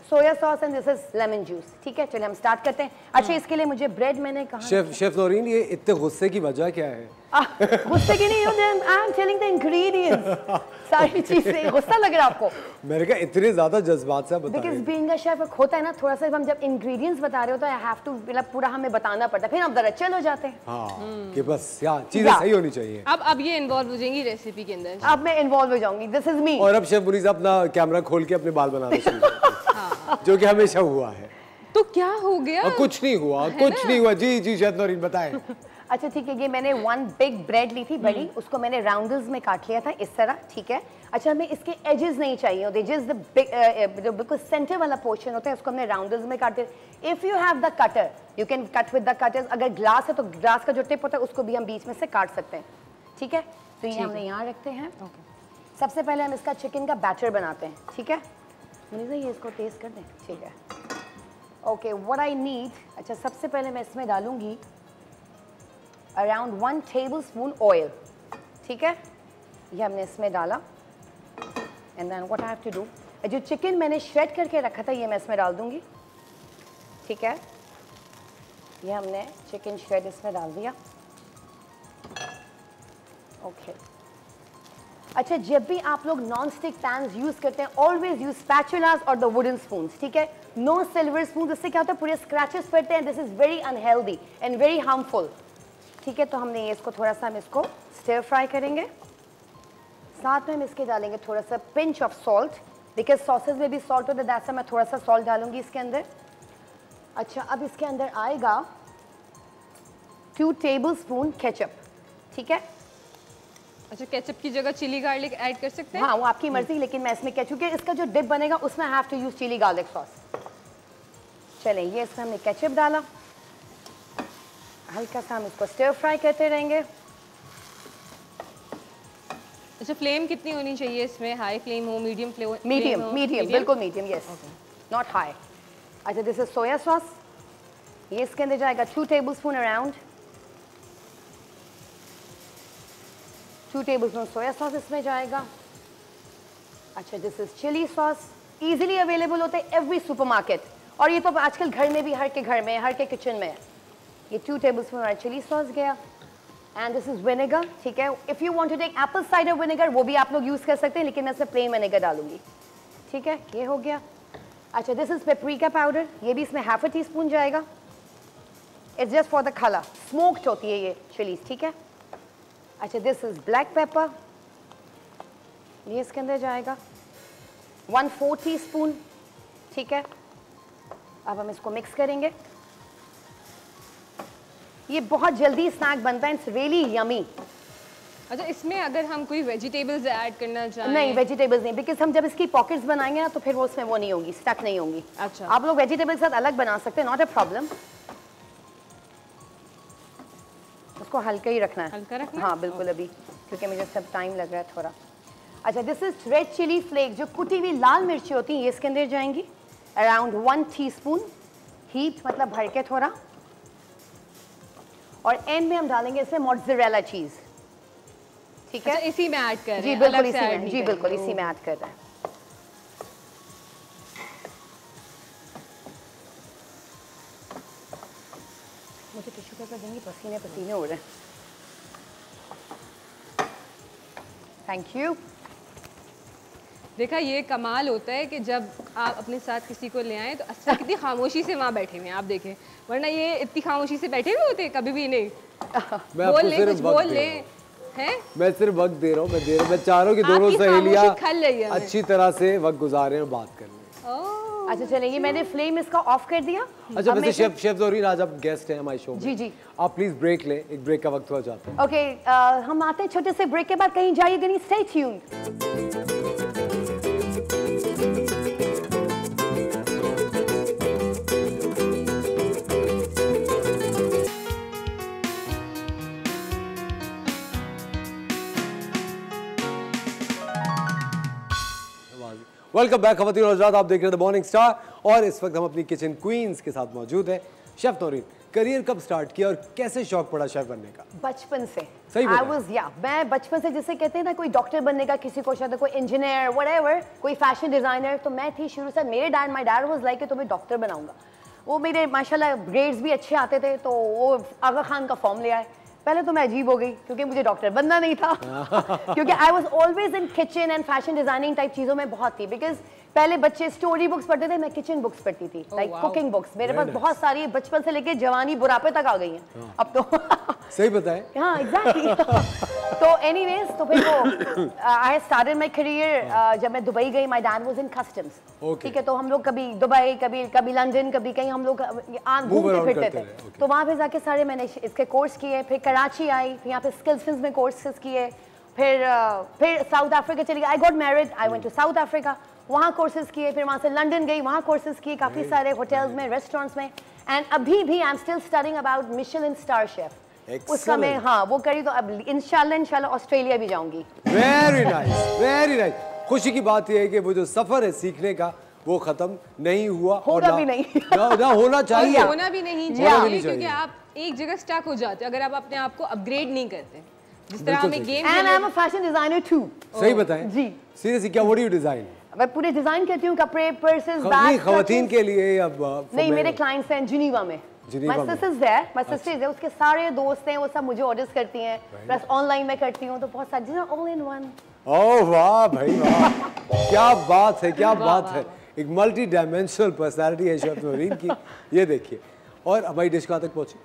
soya sauce and this is lemon juice, ठीक है। चलिए हम स्टार्ट करते हैं। अच्छा इसके लिए मुझे ब्रेड मैंने कहा शेफ नौरीन, ये इतने गुस्से की वजह क्या है? गुस्से की नहीं, I am telling the ingredients, सारी चीजें। गुस्सा लग रहा है आपको? मैंने कहा इतने ज्यादा जज्बात से बता रहे बिकॉज़ बीइंग अ शेफ होता है ना, थोड़ा सा हम जब इंग्रेडिएंट्स बता रहे हो तो आई हैव टू, मतलब पूरा हमें बताना पड़ता है, फिर हम दरअसल हो जाते हैं। हाँ कि बस यार चीजें सही होनी चाहिए। अब ये इन्वॉल्व हो जाएंगी रेसिपी के अंदर, अब मैं इन्वॉल्व हो जाऊंगी, दिस इज मी। और अब शेफ मुनीस अपना कैमरा खोल के अपने बाल बनाना शुरू करते, जो कि हमेशा हुआ है। तो क्या हो गया? कुछ नहीं हुआ, कुछ नहीं हुआ। जी जी शेफ नौरीन बताएं। अच्छा ठीक है, ये मैंने 1 बिग ब्रेड ली थी बड़ी, उसको मैंने राउंडर्स में काट लिया था इस तरह, ठीक है। अच्छा हमें इसके एजेस नहीं चाहिए होते, जिस जो बिल्कुल सेंटर वाला पोर्शन होता है उसको हमने राउंडर्स में काट दिया। If you have the cutter you can cut with the cutters, अगर ग्लास है तो ग्लास का जो टिप होता है उसको भी हम बीच में से काट सकते हैं, ठीक है। तो ये हमने यहाँ रखते हैं। सबसे पहले हम इसका चिकन का बैटर बनाते हैं, ठीक है। मुझे ये इसको टेस्ट कर दें, ठीक है। ओके व्हाट आई नीड, अच्छा सबसे पहले मैं इसमें डालूंगी अराउंड 1 टेबलस्पून ऑयल, ठीक है, ये हमने इसमें डाला। And then what I have to do, जो चिकन मैंने श्रेड करके रखा था ये मैं इसमें डाल दूंगी, ठीक है। ये हमने चिकन श्रेड इसमें डाल दिया, ओके। अच्छा जब भी आप लोग नॉन स्टिक पैन्स यूज करते हैं ऑलवेज यूज स्पैचुलास और द वुडन स्पून्स, ठीक है, नो सिल्वर स्पून, इससे क्या होता है पूरे स्क्रैचेस पड़ते हैं, this is very unhealthy and very harmful, ठीक है। तो हमने ये इसको थोड़ा सा हम इसको स्टिर फ्राई करेंगे, साथ में हम इसके डालेंगे थोड़ा सा pinch of salt, because sausage में भी सॉल्ट होता है, दैट्स मैं थोड़ा सा सॉल्ट डालूंगी इसके अंदर। अच्छा अब इसके अंदर आएगा 2 टेबलस्पून केचप, ठीक है। अच्छा केचप की जगह चिली गार्लिक ऐड कर सकते हैं? हाँ वो आपकी मर्जी, लेकिन मैं इसमें क्योंकि इसका जो डिप बनेगा उसमें I have to use chili garlic sauce. चलें ये इसमें हमने केचप डाला, हल्का सा हम इसको स्टिर फ्राई करते रहेंगे। अच्छा फ्लेम कितनी होनी चाहिए इसमें, हाई फ्लेम हो, मीडियम फ्लेम? मीडियम बिल्कुल मीडियम, यस, नॉट हाई। अच्छा दिस इज सोया सॉस, ये इसके अंदर जाएगा 2 tablespoon around, 2 tablespoon soya sauce इसमें जाएगा। अच्छा this is chili sauce, easily available होते हैं एवरी सुपरमार्केट, और ये तो आजकल घर में भी हर के घर में, हर के किचन में है। ये 2 टेबलस्पून हमारा चिली सॉस गया। एंड दिस इज विनेगर, ठीक है। If you want to take apple cider vinegar वो भी आप लोग यूज कर सकते हैं, लेकिन मैं इसमें प्लेन विनेगर डालूंगी, ठीक है। ये हो गया। अच्छा दिस इज पेपरिका पाउडर, ये भी इसमें ½ टीस्पून जाएगा, it's just for the colour, smoked होती है ये चिलीज, ठीक है। अच्छा दिस इज ब्लैक पेपर, ये इसके अंदर जाएगा 1/4 टीस्पून, ठीक है। अब हम इसको मिक्स करेंगे, ये बहुत जल्दी स्नैक बनता है, इट्स रियली यमी। अच्छा इसमें अगर हम कोई वेजिटेबल्स ऐड करना चाहें? नहीं वेजिटेबल्स नहीं, बिकॉज हम जब इसकी पॉकेट्स बनाएंगे ना तो फिर वो उसमें वो नहीं होंगी, स्टक नहीं होंगी। अच्छा आप लोग वेजिटेबल के साथ अलग बना सकते हैं, नॉट अ प्रॉब्लम। उसको हल्का ही रखना है, हल्का रखना? हाँ बिल्कुल, अभी क्योंकि मुझे सब टाइम लग रहा है थोड़ा। अच्छा this is red chili flake, जो कुटी हुई लाल मिर्ची होती है ये इसके अंदर जाएंगी अराउंड 1 टीस्पून, हीट मतलब भर के थोड़ा। और एंड में हम डालेंगे इसमें मोज़रेला चीज, ठीक है। अच्छा इसी में ऐड कर रहे जी हैं? बिल्कुल अलग से इसी ऐड में, नहीं जी बिल्कुल करेंगे? इसी में ऐड कर रहे हैं। मुझे टिश्यू पेपर देंगी, पसीने पसीने हो रहे हैं। Thank you. देखा ये कमाल होता है कि जब आप अपने साथ किसी को ले आए तो असल कितनी खामोशी से वहाँ बैठे हुए हैं आप देखें, वरना ये इतनी खामोशी से बैठे हुए होते कभी भी नहीं। बोल ले, कुछ बोल ले। है? मैं सिर्फ वक्त दे रहा हूँ, मैं चाह रहा हूँ कि दोनों आपकी सहेलियाँ खामोशी खल रही है हमें। अच्छी तरह से वक्त गुजारें और बात कर लें। ओह, अच्छा चलेंगे, मैंने फ्लेम इसका ऑफ कर दिया। अच्छा अब वैसे मैं शेफ ज़ोरीन आज आप गेस्ट हैं हमारे शो में। जी, जी। आप प्लीज ब्रेक लें, एक ब्रेक का वक्त हो जाता है। ओके, हम आते हैं छोटे से ब्रेक के बाद, कहीं जाइएगा नहीं, स्टे ट्यून्ड। वेलकम बैक खवातीन और हज़रात, आप देख रहे हैं द मॉर्निंग स्टार और इस वक्त हम अपनी किचन क्वींस के साथ मौजूद हैं। शेफ नौरीन, करियर कब स्टार्ट किया और कैसे शौक पड़ा शेफ बनने का? बचपन से। सही मैं बचपन से, जिसे कहते हैं ना कोई डॉक्टर बनने का, किसी को शायद कोई इंजीनियर व्हाटएवर, कोई फैशन डिजाइनर, तो मैं थी शुरू से। मेरे माय डैड वाज लाइक कि तुम्हें डॉक्टर बनाऊंगा। वो मेरे माशाल्लाह ग्रेड्स भी अच्छे आते थे, तो वो आगा खान का फॉर्म ले आए। पहले तो मैं अजीब हो गई क्योंकि मुझे डॉक्टर बनना नहीं था क्योंकि I was always in kitchen and fashion designing type चीज़ों में बहुत थी। बिकॉज पहले बच्चे स्टोरी बुक्स पढ़ते थे, मैं किचन बुक्स पढ़ती थी, लाइक कुकिंग बुक्स। मेरे पास बहुत सारी बचपन से लेके जवानी बुढ़ापे तक आ गई हैं अब तो सही बताएं। हाँ एग्जैक्टली तो एनीवेज, तो फिर वो आई स्टार्टेड माय करियर जब मैं दुबई गई। My dad was in customs, ठीक है, तो हम लोग कभी दुबई, कभी लंदन, कभी कहीं हम लोग घूमते फिरते थे। तो वहाँ पे जाके सारे मैंने इसके कोर्स किए। फिर कराची आई, फिर यहाँ पे स्किल्स में कोर्सेज किए। फिर साउथ अफ्रीका चली गई। I got married, I went to South Africa, वहाँ कोर्सेज किए। फिर वहाँ से लंदन गई, वहाँ कोर्सेज किए काफ़ी सारे होटल्स में, रेस्टोरेंट्स में। एंड अभी भी I am still studying about Michelin star chef. उसका मैं वो करी, तो अब इंशाल्लाह ऑस्ट्रेलिया भी जाऊंगी। Very nice, very nice. खुशी की बात यह है कि वो जो सफर है सीखने का वो खत्म नहीं हुआ, होगा भी नहीं ना होना चाहिए, होना भी नहीं चाहिए, क्योंकि आप एक जगह स्टक हो जाते हैं अगर आप अपने आप को अपग्रेड नहीं करते। जिस तरह हमें game, and I am a fashion designer too. सही बताएं जी, सीरियसली, क्या व्हाट डू यू डिजाइन? मैं पूरे डिजाइन करती हूँ, कपड़े, पर्सेस, नहीं बैग्स। खवातीन के लिए अब नहीं, मेरे क्लाइंट्स हैं जिनीवा में। My sister is there, my sister is there, उसके सारे दोस्त हैं, वो सब मुझे ऑर्डर्स करती हैं, प्लस ऑनलाइन में करती हूँ, तो बहुत सारे ऑल इन वन। ओह वाह भाई वाह, क्या बात है, क्या बात है। एक मल्टी डायमेंशनल पर्सनालिटी है शेफ नौरीन की। ये देखिए, और हमारी डिश कहाँ तक पहुंची?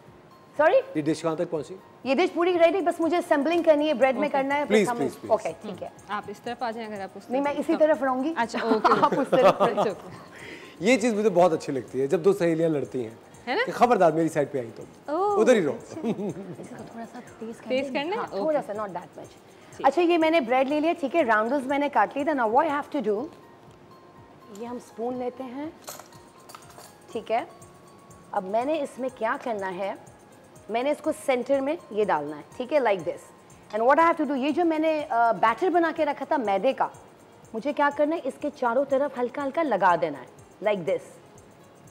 सॉरी, ये डिश कहाँ तक पहुंची? ये डिश पूरी रेडी, बस मुझे असेंबलिंग करनी है, ब्रेड में करना है। प्लीज ओके ठीक है। आप इस तरफ आ जाएं अगर आप उस नहीं, मैं इसी तरफ रहूंगी। अच्छा ओके, आप उस तरफ। ये चीज मुझे बहुत अच्छी लगती है जब दो सहेलियां लड़ती हैं, है ना? कि खबरदार मेरी साइड पे आई तो उधर ही रहो। इसका थोड़ा सा तेज करना है, थोड़ा सा, नॉट दैट मच। अच्छा, ये मैंने ब्रेड ले लिया, ठीक है, राउंडल्स मैंने काट लिए थे। Now what I have to do, ये हम स्पून लेते हैं, ठीक है। अब मैंने इसमें क्या करना है, मैंने इसको सेंटर में ये डालना है, ठीक है, like this. And what I have to do, ये जो मैंने बैटर बना के रखा था मैदे का, मुझे क्या करना है, इसके चारों तरफ हल्का हल्का लगा देना है, like this.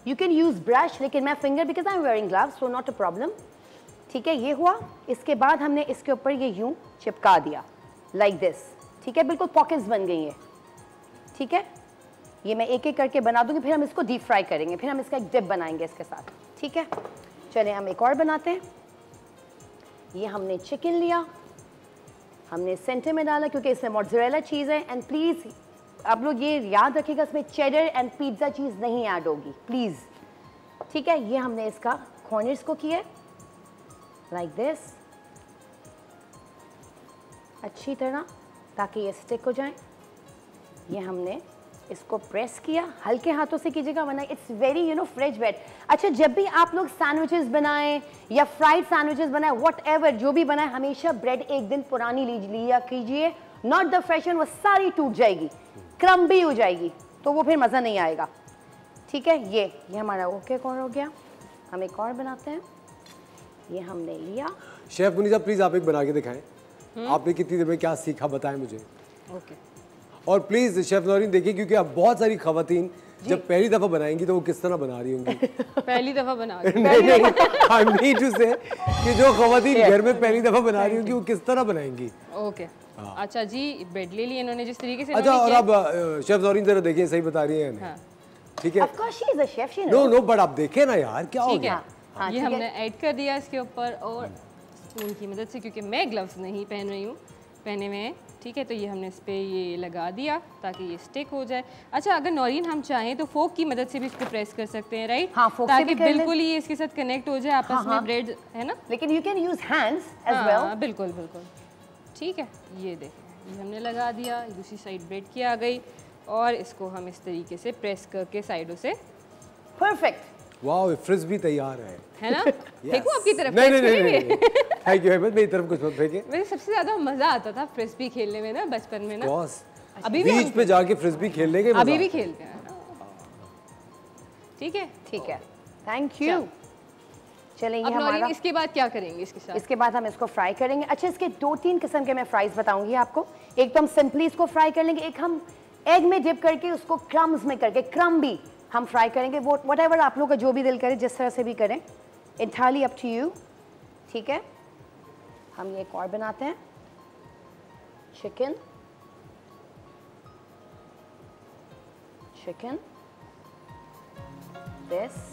You can use brush, लेकिन मैं finger, because I am wearing gloves, so not a problem. ठीक है, ये हुआ। इसके बाद हमने इसके ऊपर ये यूं चिपका दिया, लाइक दिस, ठीक है, बिल्कुल पॉकेट्स बन गई हैं, ठीक है। ये मैं एक एक करके बना दूंगी, फिर हम इसको डीप फ्राई करेंगे, फिर हम इसका एक डिप बनाएंगे इसके साथ, ठीक है। चलिए हम एक और बनाते हैं। ये हमने चिकन लिया, हमने सेंटर में डाला क्योंकि इसमें मोज़रेला चीज़ है। एंड प्लीज़ आप लोग ये याद रखिएगा, इसमें चेडर एंड पिज़्ज़ा चीज़ नहीं ऐड होगी, प्लीज़, ठीक है। ये हमने इसका कॉर्नर्स को किया लाइक दिस, अच्छी तरह, ताकि ये स्टिक हो जाए। ये हमने इसको प्रेस किया, हल्के हाथों से कीजिएगा वरना इट्स वेरी फ्रेश ब्रेड। अच्छा, जब भी आप लोग सैंडविचेस बनाएं या फ्राइड सैंडविचेस बनाएं, व्हाटएवर जो भी बनाएं, हमेशा ब्रेड एक दिन पुरानी लिया कीजिए, नॉट द फ्रेश, वो सारी टूट जाएगी, क्रम्बी हो जाएगी, तो वो फिर मज़ा नहीं आएगा, ठीक है। ये हमारा ओके कौन हो गया। हम एक और बनाते हैं। ये हमने लिया। शेफ मुनीसा, प्लीज आप एक बना के दिखाएं। आपने कितनी देर में क्या सीखा बताएं मुझे। ओके। और प्लीज शेफ नौरीन देखिए, क्योंकि आप बहुत सारी खवातीन जब पहली दफा बनाएंगी तो वो किस तरह बना रही होंगी। पहली दफा बना नहीं, आई मीन टू से कि जो खवातीन घर में पहली दफा बना रही होंगी वो किस तरह बनाएंगी। ओके, अच्छा जी, ब्रेड ले लिए इन्होंने जिस तरीके से। अच्छा, और अब शेफ नौरीन जरा देखिए, सही बता रही है, ठीक है। Of course she is a chef, she know but आप देखें ना यार, क्या हो गया। ये हमने ऐड कर दिया इसके ऊपर, और स्पून की मदद से, क्योंकि मैं ग्लव्स नहीं पहन रही हूँ, पहने हुए हैं, ठीक है, तो ये हमने इस पर ये लगा दिया ताकि ये स्टिक हो जाए। अच्छा, अगर नौरीन हम चाहें तो फोक की मदद से भी इसको प्रेस कर सकते हैं, राइट? हाँ, फोक से भी ताकि बिल्कुल ही इसके साथ कनेक्ट हो जाए आपस में ब्रेड, है ना। लेकिन you can use hands as well. बिल्कुल बिल्कुल, ठीक है, ये देखें, ये हमने लगा दिया, दूसरी साइड ब्रेड की आ गई और इसको हम इस तरीके से प्रेस करके साइडों से, परफेक्ट। वाह, फ्रिस्बी तैयार है ना? फेंकू आपकी तरफ? नहीं नहीं नहीं नहीं, थैंक यू अहमद, मेरी तरफ कुछ मत फेंके। मुझे सबसे ज्यादा मजा आता था फ्रिस्बी खेलने में ना बचपन में ना। बॉस, अभी भी बीच पे जाके फ्रिस्बी खेलने के अभी भी खेलते हैं ना। ठीक है, ठीक है, थैंक यू। चलें, ये अब हमारा, नौरीन इसके बाद क्या करेंगे इसके साथ? इसके बाद हम इसको फ्राई करेंगे। अच्छा, इसके 2-3 किस्म के मैं फ्राइज बताऊंगी आपको। एक तो हम सिंपली इसको फ्राई कर लेंगे, एक हम एग में डिप करके उसको क्रम्स में करके, क्रम भी हम फ्राई करेंगे। वो व्हाटएवर आप लोग का जो भी दिल करे, जिस तरह से भी करें, एंटायरली अप टू यू। ठीक है, हम ये एक और बनाते हैं, चिकन दिस।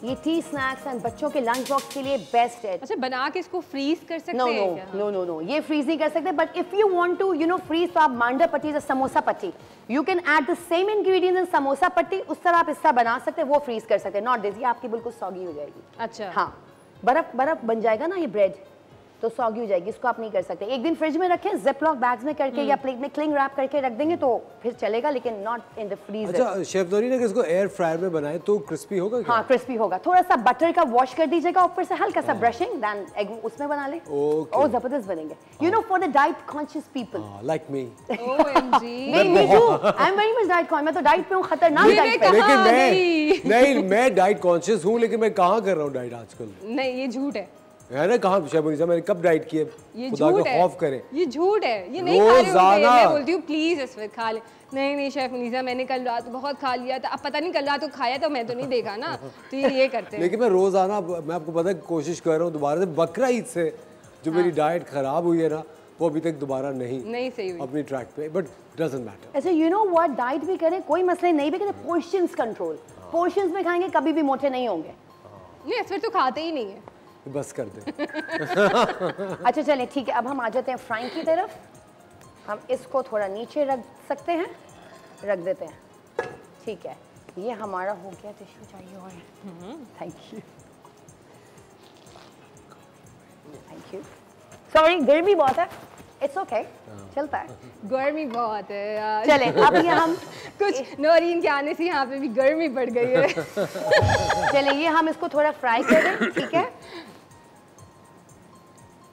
ये टी स्नैक्स एंड बच्चों के लंच बॉक्स के लिए बेस्ट है। अच्छा, बना के इसको फ्रीज कर सकते नो हैं नो क्या? नो नो नो, ये फ्रीज नहीं कर सकते, but if you want to freeze, तो आप मांडा पट्टी या समोसा पट्टी, you can add the same ingredients in samosa पट्टी, उस तरह आप इसका बना सकते हैं, वो फ्रीज कर सकते हैं। नॉट दिस, ये आपकी बिल्कुल सॉगी हो जाएगी। अच्छा, हाँ, बर्फ बर्फ बन जाएगा ना ये ब्रेड, तो सॉगी हो जाएगी, इसको आप नहीं कर सकते। एक दिन फ्रिज में रखें, जिपलॉक बैग्स में करके या प्लेट में क्लिंग रैप करके रख देंगे तो फिर चलेगा, लेकिन नॉट इन द फ्रीजर। अच्छा शेफ नौरीन, अगर इसको एयर फ्रायर में बनाए तो क्रिस्पी होगा क्या? हाँ, क्रिस्पी होगा। थोड़ा सा बटर का वॉश कर दीजिएगा ऊपर से, हल्का सा ब्रशिंग, देन एग उसमें बना ले, और जबरदस्त बनेंगे। You know, for the diet conscious people like me. OMG, नहीं, me too, I am very much diet conscious. मैं तो डाइट पे हूँ, खतरनाक डाइट पे। लेकिन नहीं, मैं डाइट कॉन्शियस हूँ, लेकिन मैं कहाँ कर रहा हूँ डाइट आजकल? नहीं, ये झूठ है ना, कहाँ शेफुनिसा, मैंने कब डाइट की है? ये खुदा झूठ का है, खौफ करे। ये झूठ है, ये नहीं खा रहे होंगे। रोजाना। मैं बोलती हूँ प्लीज इस वक्त खा ले। नहीं नहीं शेफ मुनीसा, मैंने कल रात बहुत खा लिया था। अब पता नहीं कल रात को खाया तो मैं तो नहीं देखा ना, तो ये करते हैं। लेकिन मैं रोजाना, मैं आपको पता है, कोशिश कर रहा हूँ दोबारा से, बकरा ईद से जो मेरी डाइट खराब हुई है ना, वो अभी तक दोबारा नहीं सही हुई अपनी ट्रैक पे, बट डजंट मैटर। अच्छा, यू नो व्हाट, डाइट भी करें कोई मसला नहीं, भी करें, पोर्शंस कंट्रोल। पोर्शंस में खाएंगे कभी भी मोटे नहीं होंगे। नहीं, इस वक्त तो खाते ही नहीं है। बस कर दे। अच्छा चलें, ठीक है, अब हम आ जाते हैं फ्राइंग की तरफ। हम इसको थोड़ा नीचे रख सकते हैं, रख देते हैं। ठीक है, ये हमारा हो गया। टिश्यू चाहिए और thank you, thank you. Sorry, गर्मी बहुत है, इट्स ओके, चलता है। गर्मी बहुत है यार। चले, अब ये हम कुछ नौरीन के आने से यहाँ पे भी गर्मी बढ़ गई है। चले, ये हम इसको थोड़ा फ्राई कर दें। ठीक है,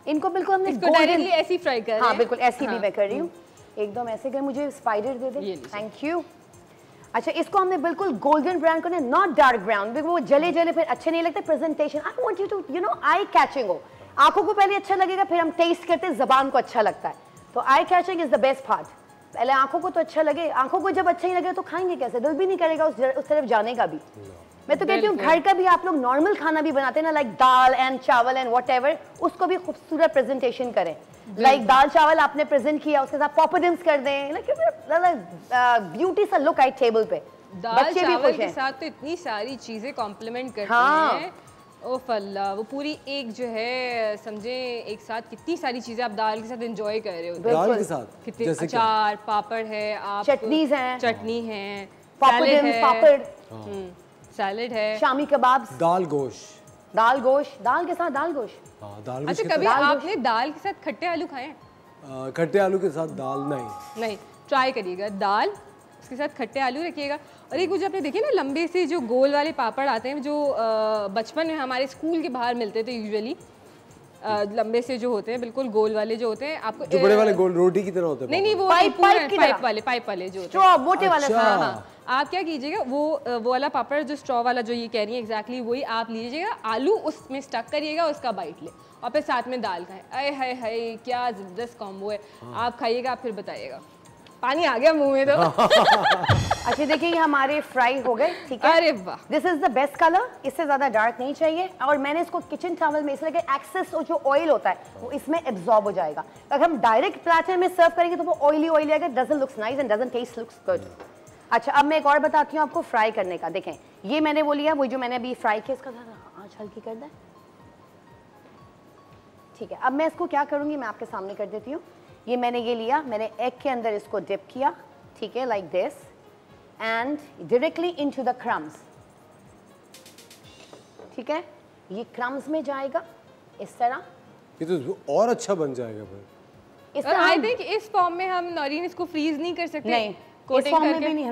इनको बिल्कुल हमने इसको डायरेक्टली ऐसी फ्राई कर रहे हैं। हाँ बिल्कुल ऐसी भी मैं कर रही हूँ, एकदम ऐसे कर। मुझे spider they they, thank you. अच्छा, इसको हमने बिल्कुल गोल्डन ब्राउन करना है, नॉट डार्क ब्राउन, बिकॉज वो जले जले फिर अच्छे नहीं लगते। Presentation, I want you to eye catching हो। आंखों को पहले अच्छा लगेगा, फिर हम टेस्ट करते हैं, जबान को अच्छा लगता है। तो eye catching is the best part. पहले आंखों को तो अच्छा लगे, आंखों को जब अच्छा ही लगे तो खाएंगे कैसे, दिल भी नहीं करेगा उस तरफ जाने का भी। मैं तो कहती हूँ घर का भी आप लोग नॉर्मल खाना भी बनाते हैं ना, लाइक दाल एंड चावल एंड व्हाटएवर, उसको भी खूबसूरत प्रेजेंटेशन करें। लाइक दाल चावल आपने प्रेजेंट किया, उसके साथ पॉपडिंग्स कर दें, ब्यूटी सा लुक आए टेबल पे। दाल चावल के साथ तो इतनी सारी चीजें कॉम्प्लीमेंट करती हैं। ओफ अल्लाह, वो पूरी एक जो है, समझे एक साथ कितनी सारी चीजें आप दाल के साथ एंजॉय कर रहे हो। दाल के साथ कितने अचार, पापड़ है, आप चटनीज हैं, चटनी है, पापड़, सैलेड है, शामी कबाब, दाल गोश्त, दाल गोश्त, दाल के साथ दाल गोश्त। हाँ, दाल अच्छा, कभी आपने दाल के साथ खट्टे आलू खाए? खट्टे आलू के साथ दाल नहीं, ट्राई करिएगा। दाल उसके साथ खट्टे आलू रखिएगा। और एक मुझे आपने देखिए ना, लंबे से जो गोल वाले पापड़ आते हैं, जो बचपन में हमारे स्कूल के बाहर मिलते थे यूजुअली, लंबे से जो होते हैं, बिल्कुल गोल वाले जो होते हैं, आपको जो बड़े वाले गोल रोटी की तरह होते हैं। नहीं, वो पाइप वाले जो होते हैं, मोटे वाले। हाँ, आप क्या कीजिएगा, वो वाला पापड़ जो स्ट्रॉ वाला जो ये कह रही है एग्जैक्टली वही आप लीजिएगा, आलू उसमें स्टक करिएगा, उसका बाइट ले और फिर साथ में दाल खाएं। अरे हाय हाय, क्या जबरदस्त कॉम्बो है। आप खाइएगा, आप फिर बताइएगा। पानी आ गया मुंह में तो। अच्छा देखिए, ये हमारे फ्राई हो गए। ठीक है, अरे वाह, this is the best colour, इससे ज्यादा डार्क नहीं चाहिए। और मैंने इसको किचन टॉवल में इसलिए कि एक्सेस जो ऑयल होता है वो इसमें एब्जॉर्ब हो जाएगा। अगर हम डायरेक्ट प्लेटर में सर्व करेंगे तो वो ऑयली ऑयली आएगा, doesn't looks nice and doesn't taste looks good. अच्छा, अब मैं एक और बताती हूँ आपको फ्राई करने का। देखें, ये मैंने वो लिया, वो जो मैंने अभी फ्राई किया, इसका आंच हल्की कर दें। ठीक है, अब मैं इसको क्या करूँगी, मैं आपके सामने कर देती हूँ। ये मैंने ये लिया, मैंने एग के अंदर इसको डिप किया, ठीक है, like this, and directly into the crumbs. ठीक है, ये क्रम्स में जाएगा इस तरह, ये तो और अच्छा बन जाएगा फिर। और आई थिंक इस फॉर्म में हम नौरीन इसको फ्रीज नहीं कर सकते। नहीं, कोटिंग इस फॉर्म में करके भी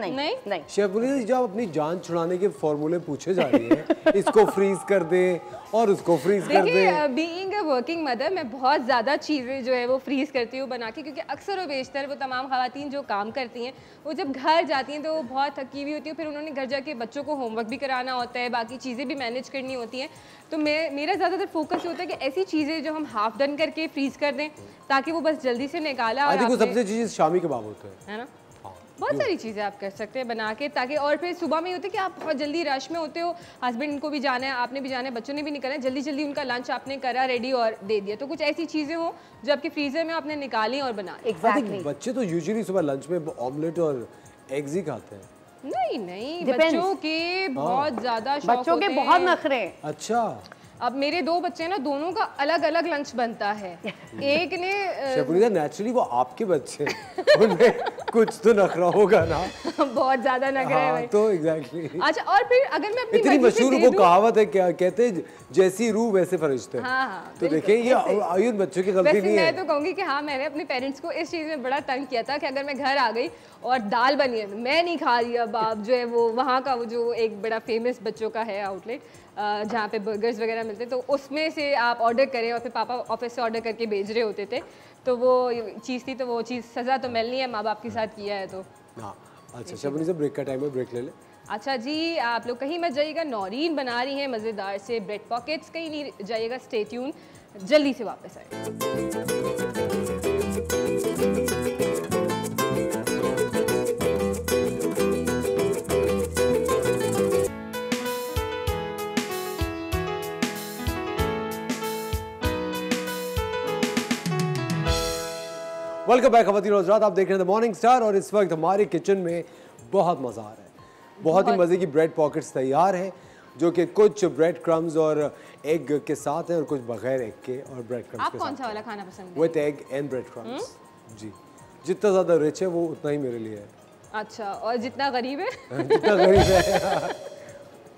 नहीं। शेफ मुनीर जी, जब अपनी जान छुड़ाने के फॉर्मूले पूछे जा रही है, इसको फ्रीज कर दे और उसको फ्रीज कर दे। देखिए, बीइंग अ वर्किंग मदर मैं बहुत ज़्यादा चीज़ें जो है वो फ्रीज़ करती हूँ बना के, क्योंकि अक्सर और बेशतर वो तमाम ख़वातीन जो काम करती हैं वो जब घर जाती हैं तो वो बहुत थकी हुई होती है, फिर उन्होंने घर जाके बच्चों को होमवर्क भी कराना होता है, बाकी चीज़ें भी मैनेज करनी होती हैं। तो मेरा ज़्यादातर फोकस होता है कि ऐसी चीज़ें जो हम हाफ डन करके फ्रीज़ कर दें ताकि वो बस जल्दी से निकाला। आई थिंक वो सबसे चीज़ शामी कबाब होते हैं, है ना। बहुत सारी चीज़ें आप कर सकते हैं बना के, ताकि और फिर सुबह में होते कि आप बहुत जल्दी रश में होते हो, हस्बैंड को भी जाना है, आपने भी जाना है, बच्चों ने भी निकलना है, जल्दी जल्दी उनका लंच आपने करा रेडी और दे दिया। तो कुछ ऐसी चीज़ें हो जो आपके फ्रीजर में आपने निकाली और बना ली। एग्जैक्टली। बच्चे तो यूजुअली सुबह लंच में ऑमलेट और एग्स ही खाते हैं। नहीं, बच्चों के बहुत ज़्यादा शौक बच्चों के होते बहुत हैं। नखरे। अच्छा, अब मेरे 2 बच्चे ना, दोनों का अलग अलग लंच बनता है। एक ने शेफ मुनीर, नेचुरली वो आपके बच्चे हैं, उनमें कुछ तो नखरा होगा ना। बहुत ज्यादा नखरा है भाई। तो एग्जैक्टली। अच्छा, और फिर अगर मैं अपनी इतनी मर्जी से मशहूर दे वो दूं- कहावत है, क्या कहते हैं, जैसी रूह वैसे फरिश्ते। हाँ, तो देखें, ये आयुन बच्चों की गलती वैसे नहीं मैं है। तो कहूँगी कि हाँ, मैंने अपने पेरेंट्स को इस चीज़ में बड़ा तंग किया था कि अगर मैं घर आ गई और दाल बनी है, मैं नहीं खा रही। अब आप जो है वो वहाँ का वो जो एक बड़ा फेमस बच्चों का है आउटलेट जहाँ पे बर्गर्स वगैरह मिलते हैं, तो उसमें से आप ऑर्डर करें और फिर पापा ऑफिस से ऑर्डर करके भेज रहे होते थे। तो वो चीज़ थी, तो वो चीज़ सज़ा तो मिलनी है, माँ बाप के साथ किया है तो। हाँ, अच्छा शेफ मुनीर, ब्रेक का टाइम है, ब्रेक ले ले। अच्छा जी, आप लोग कहीं मत जाइएगा, नौरीन बना रही हैं मज़ेदार से ब्रेड पॉकेट्स, कहीं नहीं जाइएगा, स्टे ट्यून, जल्दी से वापस आए। वेलकम बैक खवातीन और हज़रात, आप देख रहे हैं द मॉर्निंग स्टार और इस वक्त हमारे किचन में बहुत मज़ा आ रहा है। बहुत ही मज़े की ब्रेड पॉकेट्स तैयार हैं, जो कि कुछ ब्रेड क्रम्स और एग के साथ हैं और कुछ बगैर एग के और ब्रेड क्रम्स आप के कौन साथ सा वाला खाना पसंद है? With egg and bread crumbs. जी, जितना ज़्यादा रिच है वो उतना ही मेरे लिए है। अच्छा, और जितना गरीब है? जितना गरीब है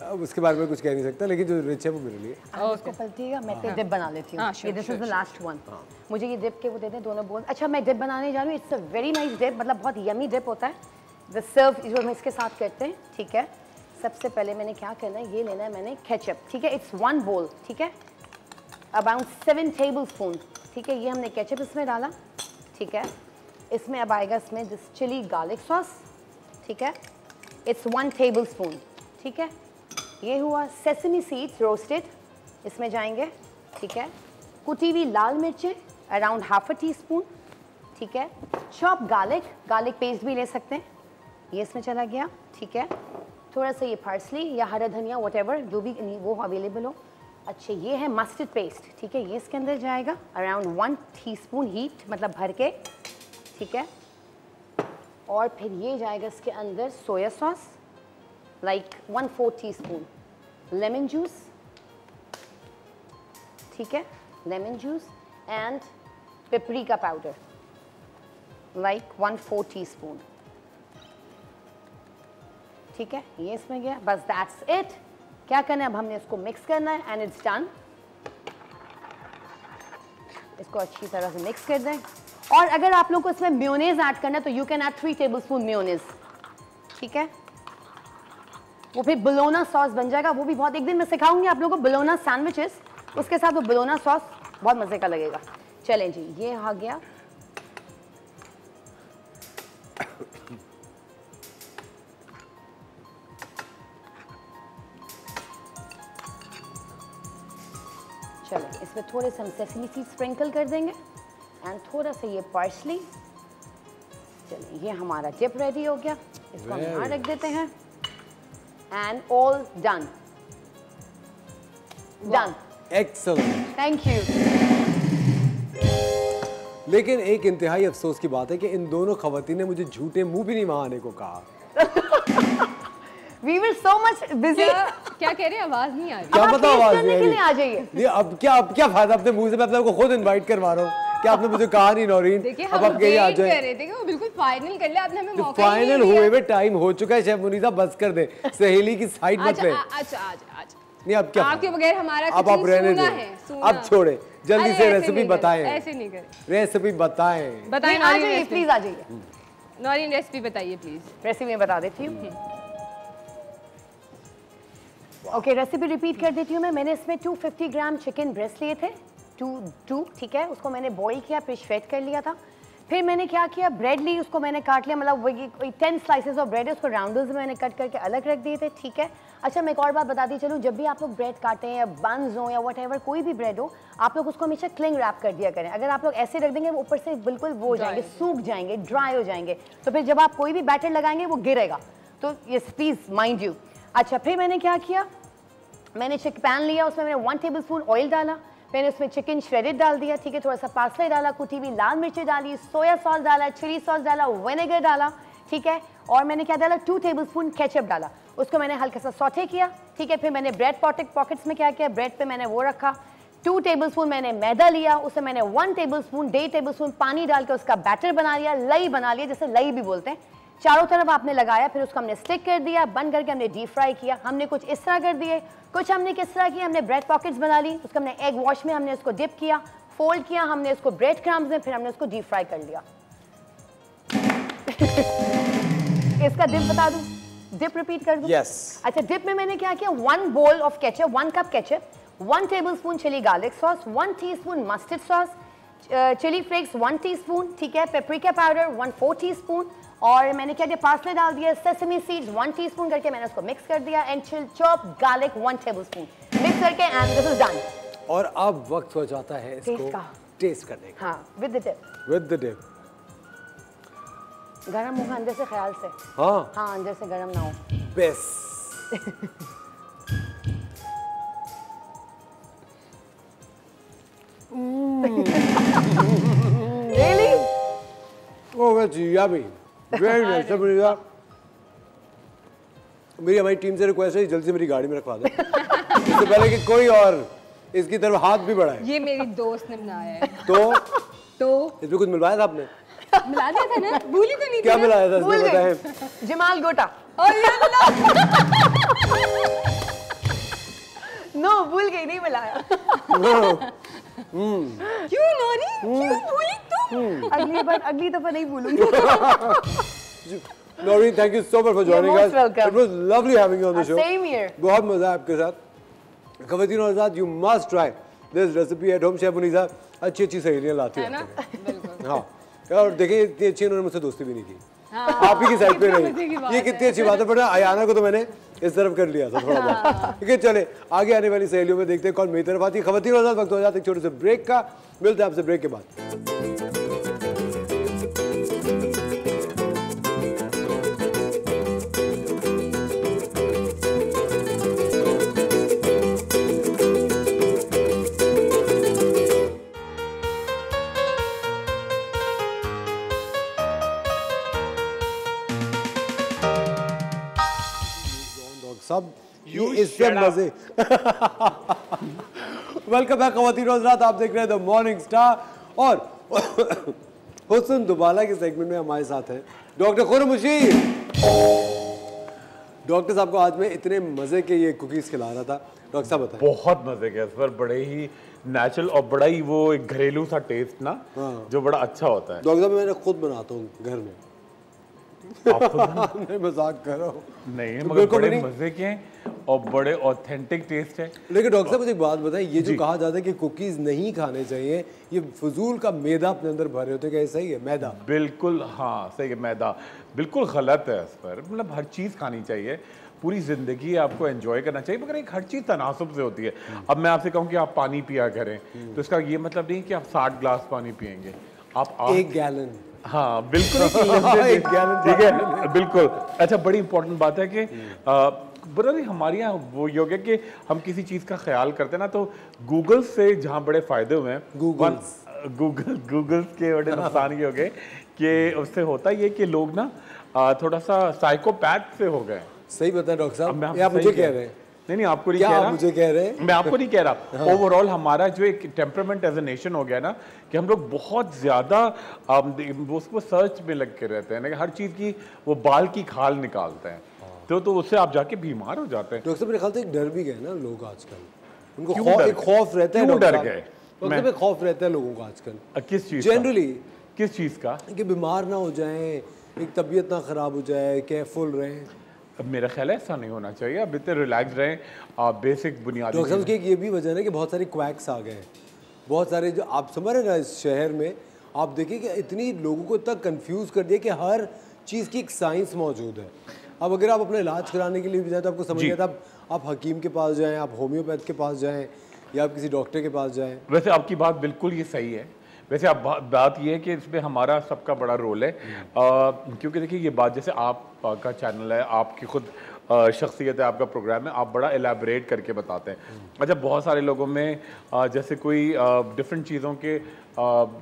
अब उसके बारे में कुछ कह नहीं सकता, लेकिन जो रिच है वो मेरे लिए। आप इसको पलटिएगा, मैं फिर डिप बना लेती हूँ। ये this is the last one. मुझे ये डिप के वो दे दें दोनों बोल। अच्छा, मैं डिप बनाने जा रही हूँ। It's a very nice dip, मतलब बहुत यमी डिप होता है। द सर्व जो हम इसके साथ करते हैं, ठीक है। सबसे पहले मैंने क्या करना है, ये लेना है मैंने केचप, ठीक है। इट्स 1 बोल, ठीक है, अबाउट 7 टेबलस्पून, ठीक है। ये हमने केचप इसमें डाला, ठीक है। इसमें अब आएगा इसमें दिस चिली गार्लिक सॉस, ठीक है। इट्स 1 टेबलस्पून, ठीक है। ये हुआ सेसमी सीड्स रोस्टेड, इसमें जाएंगे, ठीक है। कुटी हुई लाल मिर्चें अराउंड ½ टीस्पून, ठीक है। चॉप गार्लिक पेस्ट भी ले सकते हैं, ये इसमें चला गया, ठीक है। थोड़ा सा ये पार्सली या हरा धनिया व्हाटएवर जो भी वो अवेलेबल हो। अच्छा, ये है मस्टर्ड पेस्ट, ठीक है। ये इसके अंदर जाएगा अराउंड 1 टीस्पून हीट, मतलब भर के, ठीक है। और फिर ये जाएगा इसके अंदर soya sauce like 1/4 teaspoon, lemon juice, ठीक है, lemon juice and paprika powder like 1/4 teaspoon, ठीक है। ये इसमें गया, बस दैट्स इट। क्या करना है अब, हमने इसको मिक्स करना है एंड इट्स डन। इसको अच्छी तरह से मिक्स कर दें। और अगर आप लोग को इसमें मेयोनेज ऐड करना है तो you can add 3 tablespoon mayonnaise, ठीक है। वो फिर बलोना सॉस बन जाएगा, वो भी बहुत, एक दिन मैं सिखाऊंगी आप लोगों को बलोना सैंडविचेस, उसके साथ वो बलोना सॉस बहुत मजे का लगेगा। चलें जी, ये आ गया। चलो, इसमें थोड़े से हम सेसमी सीड स्प्रिंकल कर देंगे एंड थोड़ा सा ये पार्सली। चलिए, ये हमारा डिप रेडी हो गया, इसको हम यहाँ रख देते हैं and all done. Done, excellent. Thank you. लेकिन एक इंतहाई अफसोस की बात है कि इन दोनों खवातीन ने मुझे झूठे मुंह भी नहीं वहां आने को कहा। We were so much busy। क्या कह रहे हैं, आवाज नहीं आ रही। क्या आप पता taste आवाज करने नहीं के आ लिए आ जाइए। रही। अब क्या फायदा अपने मुंह से, मैं अपने को खुद इनवाइट करवा रहा हूँ कि आपने मुझे कहा नहीं नौरीन। देखिए, अब हम आप कहीं आ वेट कर जाए। रहे थे कि वो बिल्कुल फाइनल कर ले, आपने हमें मौका ही फाइनल नहीं दिया। हुए टाइम हो चुका है। शेफ मुनीसा बस कर दे, सहेली की साइड मत ले। अच्छा, नहीं अब क्या, आपके बगैर हमारा अब आप रहने सूना दें, है, सूना। अब छोड़े, जल्दी अरे से ऐसे रेसिपी नहीं करें, बताएं, ऐसे नहीं करें, रेसिपी बताएं। बताएं आ नौरीन जाइए रेसिपी। प्लीज, आ जाइए। नौरीन रेसिपी बताइए प्लीज। रेसिपी मैं बता देती हूँ। ओके, रेसिपी रिपीट कर देती हूँ मैं। मैंने इसमें 250 ग्राम चिकन ब्रेस्ट लिए थे, टू ठीक है, उसको मैंने बॉईल किया, फिर श्रेड कर लिया था। फिर मैंने क्या किया, ब्रेड ली, उसको मैंने काट लिया, मतलब वही 10 स्लाइसेस ऑफ ब्रेड है, उसको राउंडर्स में मैंने कट करके अलग रख दिए थे, ठीक है। अच्छा, मैं एक और बात बताती चलूँ, जब भी आप लोग ब्रेड काटें या बंस हो या व्हाटएवर कोई भी ब्रेड हो, आप लोग उसको हमेशा क्लिंग रैप कर दिया करें। अगर आप लोग ऐसे रख देंगे वो ऊपर से बिल्कुल वो हो जाएंगे, सूख जाएंगे, ड्राई हो जाएंगे, तो फिर जब आप कोई भी बैटर लगाएंगे वो गिरेगा, तो ये प्लीज माइंड यू। अच्छा, फिर मैंने क्या किया, मैंने पैन लिया, उसमें मैंने 1 टेबलस्पून ऑयल डाला, मैंने उसमें चिकन श्रेडेड डाल दिया, ठीक है, थोड़ा सा पार्सले डाला, कुटी हुई लाल मिर्ची डाली, सोया सॉस डाला, चिली सॉस डाला, विनेगर डाला, ठीक है, और मैंने क्या डाला, 2 टेबलस्पून केचप डाला, उसको मैंने हल्का सा सौटे किया, ठीक है। फिर मैंने ब्रेड पॉकेट्स में क्या किया, ब्रेड पे मैंने वो रखा, 2 टेबलस्पून मैंने मैदा लिया, उसमें मैंने 1 टेबलस्पून 1.5 टेबलस्पून पानी डाल के उसका बैटर बना लिया, लई बना लिया, जैसे लई भी बोलते हैं। चारों तरफ आपने लगाया, फिर उसको हमने स्टिक कर दिया, बंद करके हमने डीप फ्राई किया। हमने कुछ इस तरह कर दिए, कुछ हमने किस तरह किया, हमने ब्रेड पॉकेट्स बना ली, उसको हमने एग वॉश में हमने उसको डिप किया, फोल्ड किया, हमने उसको ब्रेड क्रम्स में, फिर हमने उसको डीप फ्राई कर लिया। इसका डिप बता दूं, डिप रिपीट कर दूं? Yes. अच्छा, डिप में मैंने क्या किया, 1 bowl of ketchup, 1 cup ketchup, 1 tablespoon chili garlic sauce, 1 teaspoon mustard sauce, chili flakes 1 teaspoon, ठीक है, पेपरिका पाउडर 1/4 टीस्पून, और मैंने क्या किया, पार्सले डाल दिया, सेसमी सीड्स 1 टीस्पून करके मैंने उसको मिक्स कर दिया, and chop garlic 1 tablespoon mix करके, एंड दिस इज डन। और अब वक्त हो जाता है इसको टेस्ट करने का। हाँ, with the dip. With the dip. गरम होगा अंदर से, ख्याल से। हाँ हाँ, अंदर से गरम ना हो। Best. Really? Oh, that's yummy. Very nice. मेरी हमारी टीम से रिक्वेस्ट है, जल्दी से मेरी गाड़ी में रखवा दो, इससे पहले कि कोई और इसकी तरफ हाथ भी बढ़ाए। ये मेरी दोस्त ने बनाया है। तो इसमें कुछ मिलवाया था आपने? मिला दिया था ना, भूली तो नहीं थी क्या ना? मिलाया था भूल इसमें, गए। बताएं। जमाल गोटा। और ये मिला। नो, भूल गई, नहीं मिलाया। क्यों नौरी, क्यों भूली तुम? अगली दफा नहीं भूलूंगी। Noreen, thank you so much for joining You're us. most welcome. It was lovely having you on the show. Same here. बहुत मजा है आपके साथ। ख़वातीन और हज़रात, you must try this recipe at home. Chef Munisa अच्छी सहेलियाँ लाती है ना? रहती हैं। बिल्कुल। हाँ, और देखिए इतनी अच्छी उन्होंने मुझसे दोस्ती भी नहीं की। आप ही की साइड पे नहीं। ये कितनी अच्छी बात है, पर अयाना को तो मैंने इस तरफ कर लिया था थोड़ा बहुत। ठीक है, चले आगे आने वाली सहेलियों में देखते हैं कौन मेरी तरफ आती है। ख़वातीन और हज़रात, वक्त हो जाता है एक छोटे से ब्रेक का। मिलते हैं आपसे ब्रेक के बाद। सब ये इससे मजे। वेलकम बैक ख़वातीन और हज़रात, आप देख रहे हैं द मॉर्निंग स्टार, और हुस्न दुबाला के सेगमेंट में हमारे साथ हैं डॉक्टर खुर्रम मुशीर। डॉक्टर साहब को आज मैं इतने मजे के ये कुकीज खिला रहा था। डॉक्टर साहब बताएं। बहुत मजे के, इस पर बड़े ही नेचुरल और बड़ा ही वो एक घरेलू सा टेस्ट ना, जो बड़ा अच्छा होता है। डॉक्टर साहब मैंने खुद बनाता हूँ घर में। मैं मजाक कर रहा हूँ। नहीं, तो मगर बड़े मजे के हैं और बड़े ऑथेंटिक टेस्ट है। लेकिन डॉक्टर साहब मुझे एक बात बताएं, ये जो कहा जाता है कि कुकीज नहीं खाने चाहिए, ये फजूल का मैदा अपने अंदर भरे होते हैं, क्या ये सही है? मैदा बिल्कुल, हाँ सही है, मैदा बिल्कुल गलत है। इस पर मतलब हर चीज़ खानी चाहिए, पूरी ज़िंदगी आपको एंजॉय करना चाहिए, मगर एक हर चीज़ तनासुब से होती है। अब मैं आपसे कहूँ कि आप पानी पिया करें, तो इसका ये मतलब नहीं कि आप 60 ग्लास पानी पियेंगे, आप 1 गैलन। हाँ बिल्कुल, एक गैलन, ठीक है, बिल्कुल। अच्छा, बड़ी इंपॉर्टेंट बात है कि बड़ा नहीं, हमारे यहाँ वो योग है कि हम किसी चीज़ का ख्याल करते हैं ना, तो गूगल से जहाँ बड़े फ़ायदे हुए हैं, गूगल के बड़े नुकसान ये हो गए कि उससे होता ये कि लोग ना थोड़ा सा साइकोपैथ से हो गए। सही बताया डॉक्टर साहब, आप आप मुझे कह रहे हैं? नहीं, आपको नहीं कह रहा, मुझे कह रहे हैं? मैं आपको नहीं कह रहा। ओवरऑल हमारा जो एक टेम्परामेंट एज ए नेशन हो गया ना, कि हम लोग बहुत ज़्यादा उसको सर्च में लग के रहते हैं, हर चीज़ की वो बाल की खाल निकालते हैं। तो उससे आप जाके बीमार हो जाते हैं। डॉक्टर साहब मेरे ख्याल से एक डर भी गए ना लोग आजकल, उनको एक खौफ रहता है। क्यों डर गए? डॉक्टर साहब एक खौफ रहता है लोगों का आजकल। किस चीज? जनरली किस चीज का? कि बीमार ना हो जाएं, एक तबीयत ना खराब हो जाए, केयरफुल रहें। अब मेरा ख्याल है ऐसा नहीं होना चाहिए, अब इतने रिलैक्स रहें, आप बेसिक बुनियादी। डॉक्टर साहब की ये भी वजह है कि बहुत सारे क्वैक्स आ गए हैं, बहुत सारे जो आप समझ रहे हैं ना इस शहर में, आप देखिए कि इतनी लोगों को इतना कंफ्यूज कर दिया कि हर चीज़ की एक साइंस मौजूद है। अब अगर आप अपना इलाज कराने के लिए भी जाए तो आपको समझ नहीं आता, आप हकीम के पास जाएं, आप होम्योपैथ के पास जाएं या आप किसी डॉक्टर के पास जाएं। वैसे आपकी बात बिल्कुल ये सही है। वैसे आप बात ये है कि इसमें हमारा सबका बड़ा रोल है, क्योंकि देखिए ये बात जैसे आपका चैनल है, आपकी खुद शख्सियत है, आपका प्रोग्राम है, आप बड़ा एलैबोरेट करके बताते हैं। अच्छा, बहुत सारे लोगों में जैसे कोई डिफरेंट चीज़ों के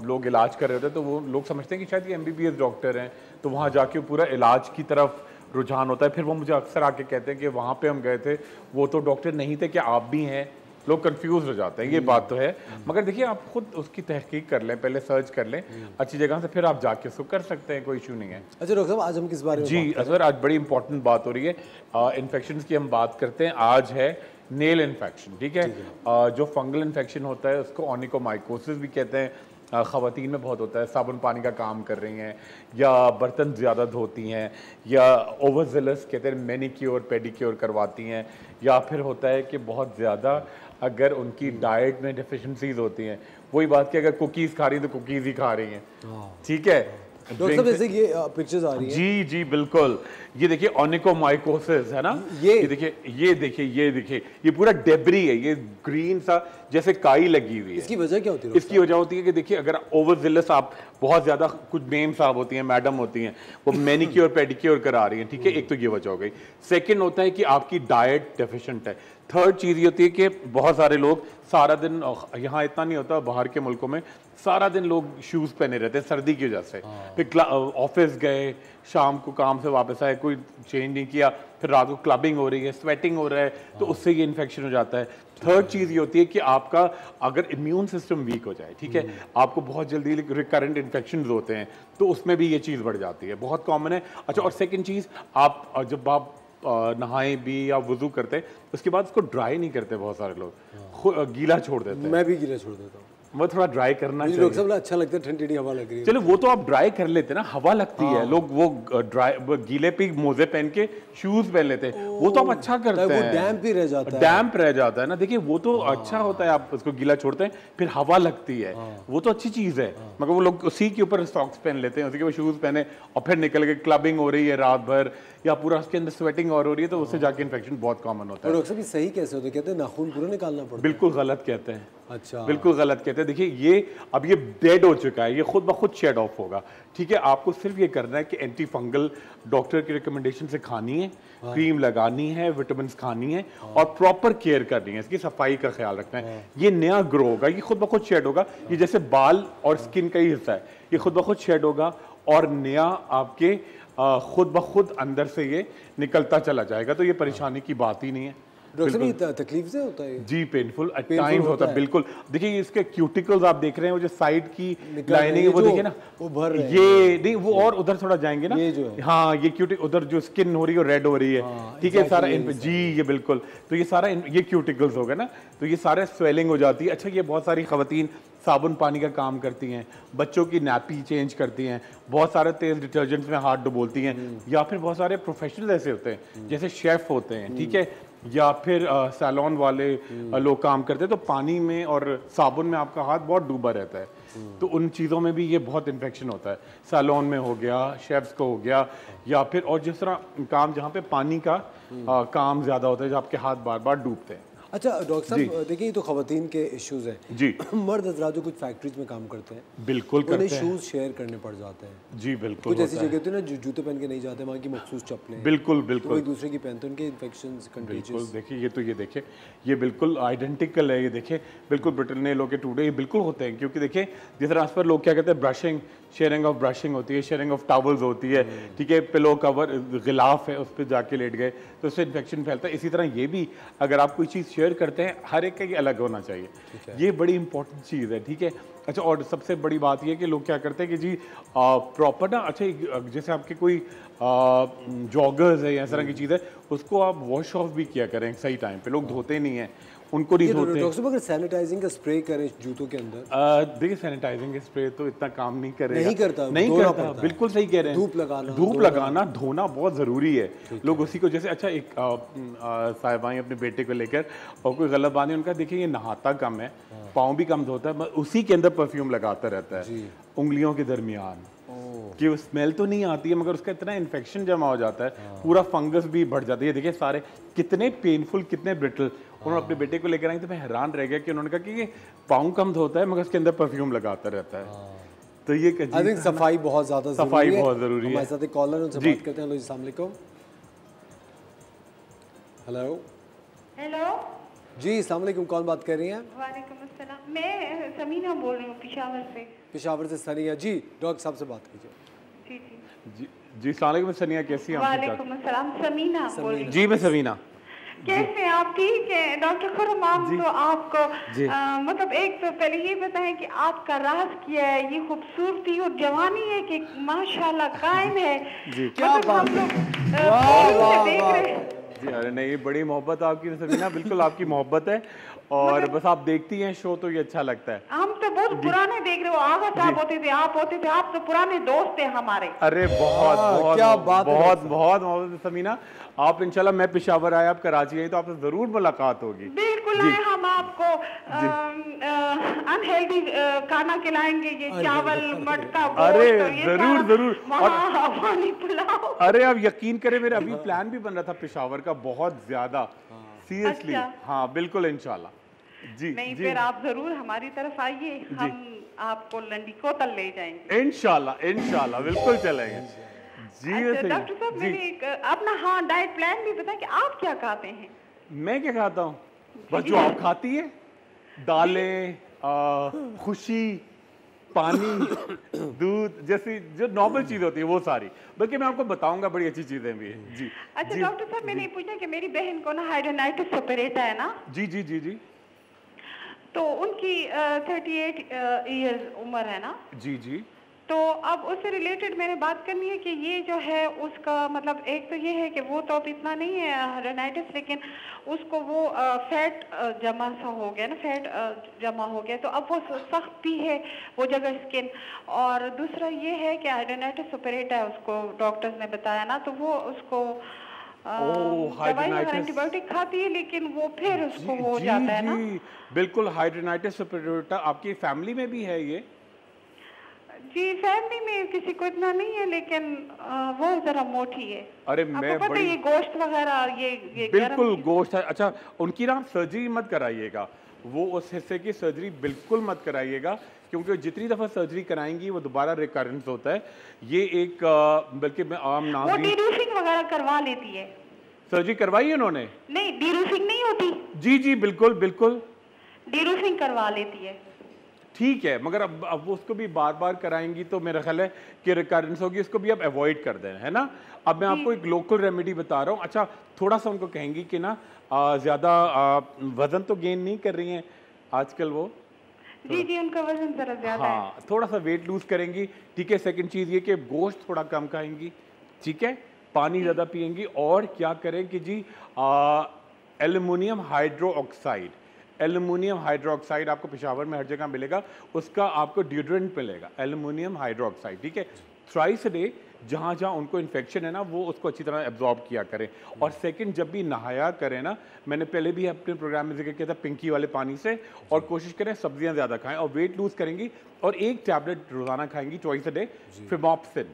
लोग इलाज कर रहे होते हैं तो वो लोग समझते हैं कि शायद ये MBBS डॉक्टर हैं, तो वहाँ जाके पूरा इलाज की तरफ रुझान होता है। फिर वो मुझे अक्सर आके कहते हैं कि वहाँ पे हम गए थे, वो तो डॉक्टर नहीं थे, क्या आप भी हैं? लोग कंफ्यूज हो जाते हैं, ये बात तो है। मगर देखिए आप खुद उसकी तहकीक कर लें, पहले सर्च कर लें अच्छी जगह से, फिर आप जाके उसको कर सकते हैं, कोई इशू नहीं है। अच्छा डॉक्टर साहब, आज हम किस बारे में? जी असर, आज बड़ी इंपॉर्टेंट बात हो रही है, इन्फेक्शंस की हम बात करते हैं। आज है नेल इन्फेक्शन, ठीक है। जो फंगल इन्फेक्शन होता है उसको ऑनिकोमाइकोसिस भी कहते हैं। ख़वातीन में बहुत होता है, साबुन पानी का काम कर रही हैं या बर्तन ज़्यादा धोती हैं या ओवरजेलस कहते हैं मैनिक्योर पेडिक्योर करवाती हैं, या फिर होता है कि बहुत ज़्यादा अगर उनकी डाइट में डिफिशेंसीज होती हैं, वही बात कि अगर कुकीज़ खा रही हैं तो कुकीज़ ही खा रही हैं, ठीक है। डॉक्टर साहब जैसे ये पिक्चर्स आ रही हैं, जी जी बिल्कुल, ये देखिए ऑनिकोमाइकोसिस है ना, ये देखिए ये पूरा डेब्री है, ये ग्रीन सा जैसे काई लगी हुई है। इसकी वजह क्या होती है? इसकी वजह होती है कि देखिए अगर ओवरजिलस आप बहुत ज्यादा, कुछ मेम साहब होती हैं, मैडम होती हैं, वो मैनिक्योर पेडिक्योर करा रही हैं, ठीक है, एक तो ये वजह हो गई। सेकंड होता है कि आपकी डाइट डेफिशिएंट है। थर्ड चीज़ ये होती है कि बहुत सारे लोग सारा दिन, यहाँ इतना नहीं होता, बाहर के मुल्कों में सारा दिन लोग शूज़ पहने रहते हैं सर्दी की वजह से, फिर ऑफिस गए, शाम को काम से वापस आए, कोई चेंज नहीं किया, फिर रात को क्लबिंग हो रही है, स्वेटिंग हो रहा है, तो उससे ये इन्फेक्शन हो जाता है। थर्ड चीज़ ये होती है कि आपका अगर इम्यून सिस्टम वीक हो जाए, ठीक है, आपको बहुत जल्दी रिकरेंट इन्फेक्शन होते हैं, तो उसमें भी ये चीज़ बढ़ जाती है, बहुत कॉमन है। अच्छा, और सेकेंड चीज़, आप जब आप नहाएं भी या वुजू करते उसके बाद उसको ड्राई नहीं करते, बहुत सारे लोग गीला छोड़ देते हैं। मैं भी गीला छोड़ देता हूँ, वो थोड़ा ड्राई करना चाहिए। डॉक्टर साहब अच्छा लगता है, ठंडी ठंडी हवा लग रही है। चलो वो तो आप ड्राई कर लेते ना, हवा लगती है, लोग वो ड्राई गीले पे मोजे पहन के शूज पहन लेते हैं, वो तो आप अच्छा करते हैं, वो डैम्प ही रह जाता है, डैम्प रह जाता है ना, देखिए वो तो अच्छा होता है, आप उसको गीला छोड़ते हैं फिर हवा लगती है, वो तो अच्छी चीज है। मगर वो लोग उसी के ऊपर सॉक्स पहन लेते हैं, उसी के ऊपर शूज पहने और फिर निकल के क्लबिंग हो रही है रात भर, या पूरा उसके अंदर स्वेटिंग और हो रही है, तो उससे जाके इन्फेक्शन बहुत कॉमन होता है। डॉक्टर साहब सही कैसे होता है? कहते हैं नाखून पूरा निकालना पड़ता है। बिल्कुल गलत कहते हैं। अच्छा, बिल्कुल गलत कहते हैं। देखिए ये अब ये डेड हो चुका है, ये खुद ब खुद शेड ऑफ होगा, ठीक है। आपको सिर्फ ये करना है कि एंटी फंगल डॉक्टर की रिकमेंडेशन से खानी है, क्रीम लगानी है, विटामिन खानी है और प्रॉपर केयर करनी है, इसकी सफाई का ख्याल रखना है। ये नया ग्रो होगा, ये खुद ब खुद शेड होगा, ये जैसे बाल और स्किन का ही हिस्सा है, ये खुद ब खुद शेड होगा और नया आपके खुद ब खुद अंदर से ये निकलता चला जाएगा, तो ये परेशानी की बात ही नहीं है। डॉक्टर साहब ये तकलीफ से होता है? जी पेनफुल एट टाइम्स होता है, बिल्कुल। देखिए इसके क्यूटिकल्स आप देख रहे हैं, वो जो साइड की लाइनिंग है वो देखिए ना, वो भर रहे हैं। ये नहीं, वो और उधर थोड़ा जाएंगे ना, ये जो है, हाँ ये क्यूटिक, उधर जो स्किन हो रही है रेड हो रही है, ठीक है, सारा जी ये बिल्कुल, तो ये सारा ये क्यूटिकल्स हो गए ना, तो ये सारे स्वेलिंग हो जाती है। अच्छा, ये बहुत सारी खवातीन साबुन पानी का काम करती हैं, बच्चों की नैपी चेंज करती हैं, बहुत सारे तेज डिटर्जेंट्स में हाथ डुबोलती हैं, या फिर बहुत सारे प्रोफेशनल ऐसे होते हैं जैसे शेफ होते हैं, ठीक है, या फिर सैलून वाले लोग काम करते हैं, तो पानी में और साबुन में आपका हाथ बहुत डूबा रहता है, तो उन चीज़ों में भी ये बहुत इन्फेक्शन होता है। सैलून में हो गया, शेफ्स को हो गया, या फिर और जिस तरह काम जहाँ पे पानी का काम ज़्यादा होता है, जहाँ आपके हाथ बार बार डूबते हैं। अच्छा डॉक्टर साहब देखिए, ये तो खवातीन के इश्यूज हैं जी। मर्द हजरात जो कुछ फैक्ट्रीज में काम करते हैं, बिल्कुल करते हैं, शूज शेयर करने पड़ जाते हैं। जी बिल्कुल, कुछ ऐसी जगह होती है ना जो जूते पहन के नहीं जाते, वहाँ की मखसूस चप्पलें, बिल्कुल तो बिल्कुल एक दूसरे की पहनते हैं, उनके इन्फेक्शंस कंटेजियस। देखिए ये तो ये देखिए, ये बिल्कुल आइडेंटिकल है, ये देखिए बिल्कुल ब्रिटेन लोग के टूडे ये बिल्कुल होते हैं, क्योंकि देखिए जिस तरह पर लोग क्या कहते हैं, ब्रशिंग, शेयरिंग ऑफ ब्रशिंग होती है, शेयरिंग ऑफ टॉवल्स होती है, ठीक है, पिलो कवर गिलाफ है उस पर जाके लेट गए तो उससे इन्फेक्शन फैलता है। इसी तरह ये भी अगर आप कोई चीज़ शेयर शेयर करते हैं हर एक का ये अलग होना चाहिए, ये बड़ी इंपॉर्टेंट चीज़ है, ठीक है। अच्छा, और सबसे बड़ी बात ये है कि लोग क्या करते हैं कि जी प्रॉपर ना, अच्छा जैसे आपके कोई जॉगर्स है या इस तरह की चीज़ है, उसको आप वॉश ऑफ भी किया करें सही टाइम पे। लोग धोते नहीं हैं, उनको नहीं धोते। डॉक्टर साहब अगर सैनिटाइजिंग का स्प्रे करें जूतों के अंदर, देखिए सैनिटाइजिंग स्प्रे तो इतना काम नहीं करेगा, नहीं करता, बिल्कुल सही कह रहे हैं। धूप लगाना धोना बहुत ज़रूरी है। लोग उसी को जैसे, अच्छा एक साहिबाएं अपने बेटे को लेकर और कोई गलत बात नहीं, उनका देखिए ये नहाता कम है, पाँव भी कम धोता है, उसी के अंदर परफ्यूम लगाता रहता है उंगलियों के दरमियान, कि वो स्मेल तो नहीं आती है मगर उसका इतना इन्फेक्शन जमा हो जाता है, पूरा फंगस भी बढ़ जाती है। देखिए सारे कितने पेनफुल, कितने ब्रिटल। उन्होंने अपने बेटे को लेकर आई तो मैं हैरान रह गया कि उन्होंने कहा कि ये पाँव कम धोता है मगर उसके अंदर परफ्यूम लगाता रहता है। तो ये आई थिंक सफाई बहुत ज़्यादा सफाई बहुत ज़रूरी है। हमारे साथ एक कॉलर, उनसे बात करते हैं। हेलो जी, अस्सलाम वालेकुम। हेलो हेलो जी, अस्सलाम वालेकुम, कौन बात कर रही हैं? वालेकुम अस्सलाम, मैं समीना बोल रही हूँ पेशावर से। पेशावर से सनिया जी, डॉक्टर साहब से बात कीजिए। जी जी जी जी, अस्सलाम वालेकुम सनिया, कैसी हैं आप? वालेकुम अस्सलाम, समीना बोल रही हूँ। जी मैं समीना। कैसे हैं आप? ठीक है डॉक्टर खुरम, आप तो आपको मतलब एक तो पहले ये बताएं कि आपका राज क्या है, ये खूबसूरती और जवानी है कि माशाल्लाह कायम है। जी क्या मतलब बात हम लोग देख रहे हैं। जी, अरे नहीं, बड़ी मोहब्बत आपकी समीना, बिल्कुल आपकी मोहब्बत है और बस आप देखती हैं शो तो ये अच्छा लगता है। हम तो बहुत पुराने देख रहे हो, आगा साहब होते थे, आप होते थे, आप तो पुराने दोस्त थे हमारे। अरे बहुत बहुत क्या बात है बहुत बहुत मोहब्बत है समीना। आप इंशाल्लाह, मैं पेशावर आए, आप कराची आई तो आपसे जरूर मुलाकात होगी। बिल्कुल आए, हम आपको अनहेल्दी खाना खिलाएंगे, ये चावल मटका गोश्त, अरे ये जरूर सारा, जरूर। वहाँ पानी पुलाव। अरे आप यकीन करें, मेरा अभी प्लान भी बन रहा था पेशावर का बहुत ज्यादा, सीरियसली। अच्छा। हाँ बिल्कुल इंशाल्लाह। जी नहीं, जी फिर आप जरूर हमारी तरफ आइए, हम आपको लंडी कोतल ले जाएंगे। इंशाल्लाह इंशाल्लाह बिल्कुल चलेंगे। जी अच्छा सही। डॉक्टर साहब, जी, मेरे एक अपना हाँ डाइट प्लान भी बताएं कि आप क्या खाते हैं? मैं क्या खाता हूँ? बस जो आप खाती है, दालें, खुशी, पानी, दूध, जैसी जो नॉर्मल चीज होती है वो सारी। बल्कि मैं आपको बताऊंगा, बड़ी अच्छी चीजें भी हैं। जी अच्छा जी, डॉक्टर साहब, मैंने ये पूछा कि मेरी बहन को ना हाइड्रोनाइटिस सुपरेटा है ना, जी जी जी जी तो उनकी 38 इयर्स उम्र है ना, जी जी तो अब उससे रिलेटेड मैंने बात करनी है कि ये जो है उसका मतलब एक तो ये है कि वो तो अब इतना नहीं है हाइड्रोनाइटिस, लेकिन उसको वो फैट जमा सा हो गया ना, फैट जमा हो गया, तो अब वो सख्त भी है वो जगह स्किन। और दूसरा ये है कि हाइड्रोनाइटिस सुपरेटा है, उसको डॉक्टर्स ने बताया ना, तो वो उसको दवाई वगैरह एंटीबायोटिक खाती है, लेकिन वो फिर उसको हो जाता है ना। बिल्कुल, हाइड्रोनाइटिस सुपरेटा आपकी फैमिली में भी है ये? जी फैमिली में किसी को इतना नहीं है, लेकिन वो जरा मोटी है। अरे आपको मैं पता है ये गोश्त वगैरह ये बिल्कुल गोश्त है। अच्छा, उनकी ना सर्जरी मत कराइएगा, वो उस हिस्से की सर्जरी बिल्कुल मत कराइएगा, क्योंकि जितनी दफा सर्जरी कराएंगी वो दोबारा रिकरेंस होता है। ये एक बल्कि मैं आम नाम वो डीरूफिंग वगैरह करवा लेती है। सर्जरी करवाई है उन्होंने? नहीं, डीरूफिंग नहीं होती। जी जी बिल्कुल बिल्कुल, डीरूफिंग करवा लेती है। ठीक है, मगर अब वो उसको भी बार बार कराएंगी तो मेरा ख्याल है कि रिकरेंस होगी, इसको भी आप अवॉइड कर दें, है ना। अब मैं आपको एक लोकल रेमेडी बता रहा हूँ। अच्छा, थोड़ा सा उनको कहेंगी कि ना ज़्यादा वज़न तो गेन नहीं कर रही हैं आजकल वो। जी जी, उनका वजन जरा ज्यादा है। हाँ, थोड़ा सा वेट लूज करेंगी, ठीक है। सेकंड चीज़ ये कि गोश्त थोड़ा कम खाएंगी, ठीक है, पानी ज़्यादा पिएंगी, और क्या करें कि जी एल्युमिनियम हाइड्रोक्साइड, एल्युमिनियम हाइड्रोक्साइड आपको पेशावर में हर जगह मिलेगा, उसका आपको डिओड्रेंट मिलेगा, एल्युमिनियम हाइड्रोक्साइड, ठीक है। थ्राइस डे जहाँ जहाँ उनको इन्फेक्शन है ना, वो उसको अच्छी तरह एब्जॉर्ब किया करें। और सेकंड, जब भी नहाया करें ना, मैंने पहले भी अपने प्रोग्राम में जिक्र किया था पिंकी वाले पानी से, और कोशिश करें सब्जियां ज़्यादा खाएं, और वेट लूज करेंगी, और एक टैबलेट रोज़ाना खाएंगी ट्वाइस अ डे, फिमॉप्सिन।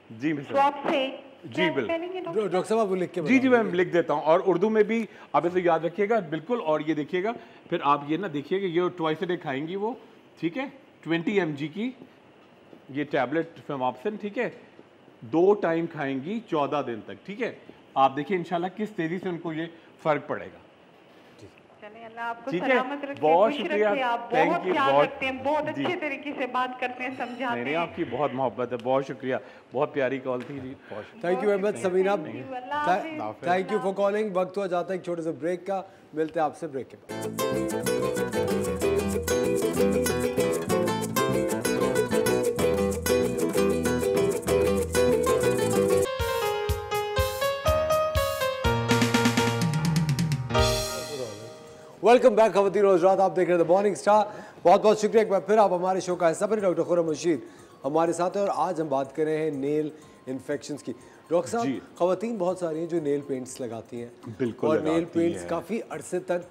जी मिस्टर जी बिल्कुल, डॉक्टर साहब आप लिख के जी जी मैं लिख देता हूँ, और उर्दू में भी आप इसे याद रखिएगा बिल्कुल। और ये देखिएगा, फिर आप ये ना देखिएगा, ये ट्वाइस अ डे खाएंगी वो, ठीक है, 20 mg की ये टैबलेट फिमॉप्सिन, ठीक है, 2 टाइम खाएंगी 14 दिन तक, ठीक है। आप देखिए इंशाल्लाह किस तेजी से उनको ये फर्क पड़ेगा। चलिए अल्लाह आपको ठीक है, सलामत रखे, बहुत खुश शुक्रिया, रखे, आप thank बहुत you, ख्याल बहुत- रखते हैं, बहुत जी। अच्छे तरीके से बात करते हैं, समझाते नहीं हैं। आपकी बहुत मोहब्बत है, बहुत शुक्रिया, बहुत प्यारी कॉल थी जी, बहुत शुक्रिया। Thank you very much Samina, अल्लाह हाफिज़। Thank you for calling. वक्त हुआ जाता है एक छोटे से ब्रेक का, मिलते हैं आपसे ब्रेक के बाद। वेलकम बैक खवातीन और हज़रात, आप देख रहे हैं द मॉर्निंग स्टार। बहुत बहुत शुक्रिया एक बार फिर आप हमारे शो का हिस्सा बने। डॉक्टर खुर्रम रशीद हमारे साथ है और आज हम बात कर रहे हैं नेल इन्फेक्शंस की। डॉक्टर साहब, खवातीन बहुत सारी हैं जो नेल पेंट्स लगाती हैं, बिल्कुल और नेल लगाती पेंट्स हैं। काफ़ी अरसे तक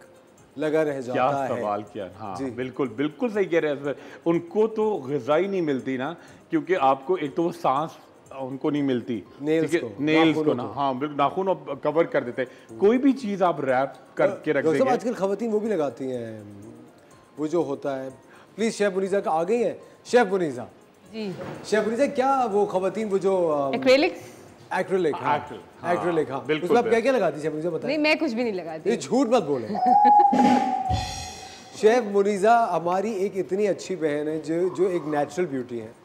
लगा रह क्या जाता है। सवाल किया, हाँ जी। बिल्कुल बिल्कुल सही कह रहे हैं सर। उनको तो ग़िज़ा ही नहीं मिलती ना, क्योंकि आपको एक तो वो सांस उनको नहीं मिलती, नेल्स ठीक है, को, नेल्स को नाखूनों ना, को। हाँ बिल्कुल, नाखून और कवर कर देते हैं। कोई भी चीज़ आप रैप करके रख डॉक्टर साहब, देंगे। आजकल खवातीन वो भी लगाती हैं, वो जो होता है, प्लीज शेफ मुनीजा का आ गई है, शेफ मुनीजा। जी, शेफ मुनीजा, क्या वो खवातीन वो जो एक्रेलिक्स? एक्रिलिक, हाँ, हाँ, एक्रिलिक, हाँ, बिल्कुल, उसमें आप क्या क्या लगाती है शेफ मुनीजा, बताइए। नहीं, मैं कुछ भी नहीं लगाती। ये झूठ मत बोले। शेफ मुनीजा हमारी एक इतनी अच्छी बहन है जो एक नेचुरल ब्यूटी है।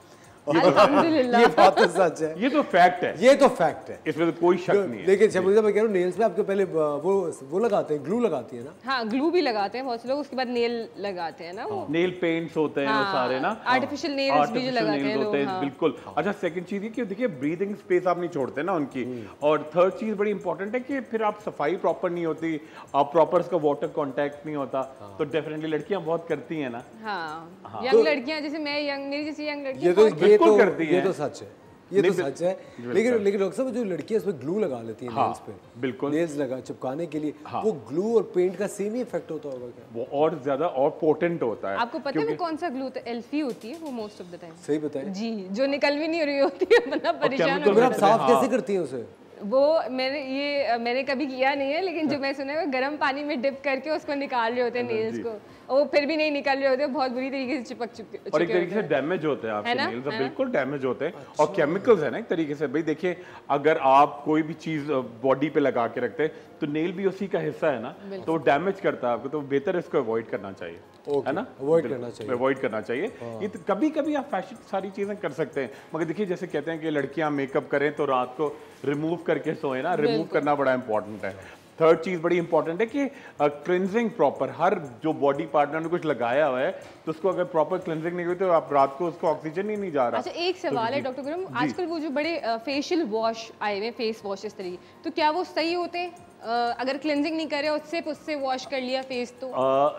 अल्हम्दुलिल्लाह। ये बात तो सच है, ये तो फैक्ट है, ये तो फैक्ट है। इसमें तो कोई शक नहीं है। लेकिन शेफ मुनीजा, मैं कह रहा हूँ नेल्स में आपके पहले वो लगाते हैं, ग्लू लगाती है ना? हाँ, ग्लू भी लगाते हैं बहुत से लोग, उसके बाद नेल लगाते हैं ना वो। नेल पेंट्स होते हैं वो हाँ, सारे ना, artificial nails भी जो Artificial लगाते हैं nails होते लोग, हाँ। बिल्कुल। अच्छा, सेकंड चीज ये कि देखिए ब्रीदिंग स्पेस आप नहीं छोड़ते ना उनकी, और थर्ड चीज बड़ी इंपॉर्टेंट है कि फिर आप सफाई प्रॉपर नहीं होती, आप प्रॉपर उसका वाटर कांटेक्ट नहीं होता, तो डेफिनेटली लड़कियां बहुत करती हैं ना। हाँ, यंग लड़कियां, जैसे मैं यंग, मेरी जैसी यंग लड़कियां ये तो बिल्कुल करती ये हैं। तो सच है, ये तो सच है। लेकिन डॉक्टर साहब, जो लड़कियां इसमें ग्लू लगा लेती हैं हाँ, नेल्स पे, बिल्कुल। नेल्स लगा चिपकाने के लिए, हाँ। वो ग्लू और पेंट का सेम ही इफेक्ट होता होगा क्या? वो और ज्यादा और पोटेंट होता है। आपको पता है वो कौन सा ग्लू होता है? एल्फी होती है वो मोस्ट ऑफ द टाइम। सही बताएं। जी, जो निकल भी नहीं रही होती है, बंदा परेशान chemical हो फिर आप जाता है। साफ कैसे करती हैं उसे? वो मैंने कभी किया नहीं है, लेकिन जो मैं सुना है, गर्म पानी में डिप करके उसको निकाल रहे होते हैं नेल्स को, और वो फिर भी नहीं निकल रहे होते, बहुत बुरी तरीके से चिपक चुके और एक होते तरीके से हैं। डैमेज होते हैं आपके है ना? नेल्स, है ना? बिल्कुल डैमेज होते हैं। और केमिकल्स है ना एक तरीके से। भाई देखिए, अगर आप कोई भी चीज बॉडी पे लगा के रखते हैं तो नेल भी उसी का हिस्सा है ना, तो वो डैमेज करता है आपको, तो बेहतर इसको अवॉइड करना चाहिए, है ना, अवॉइड करना चाहिए। अवॉइड करना चाहिए। ये तो कभी कभी आप फैशन सारी चीजें कर सकते हैं, मगर देखिए जैसे कहते हैं कि लड़कियां मेकअप करें तो रात को रिमूव करके सोए ना, रिमूव करना बड़ा इंपॉर्टेंट है। थर्ड चीज बड़ी इंपॉर्टेंट है कि क्लिनजिंग प्रॉपर, हर जो बॉडी पार्टनर ने कुछ लगाया हुआ है तो उसको अगर प्रॉपर क्लिनजिंग नहीं हुई तो आप रात को उसको ऑक्सीजन ही नहीं जा रहा। अच्छा, एक सवाल है डॉक्टर गुरम, आजकल वो जो बड़े फेशियल वॉश आए हुए, फेस वॉश इस तरीके, तो क्या वो सही होते हैं? अगर क्लिनजिंग नहीं करे और सिर्फ उससे वॉश कर लिया फेस, तो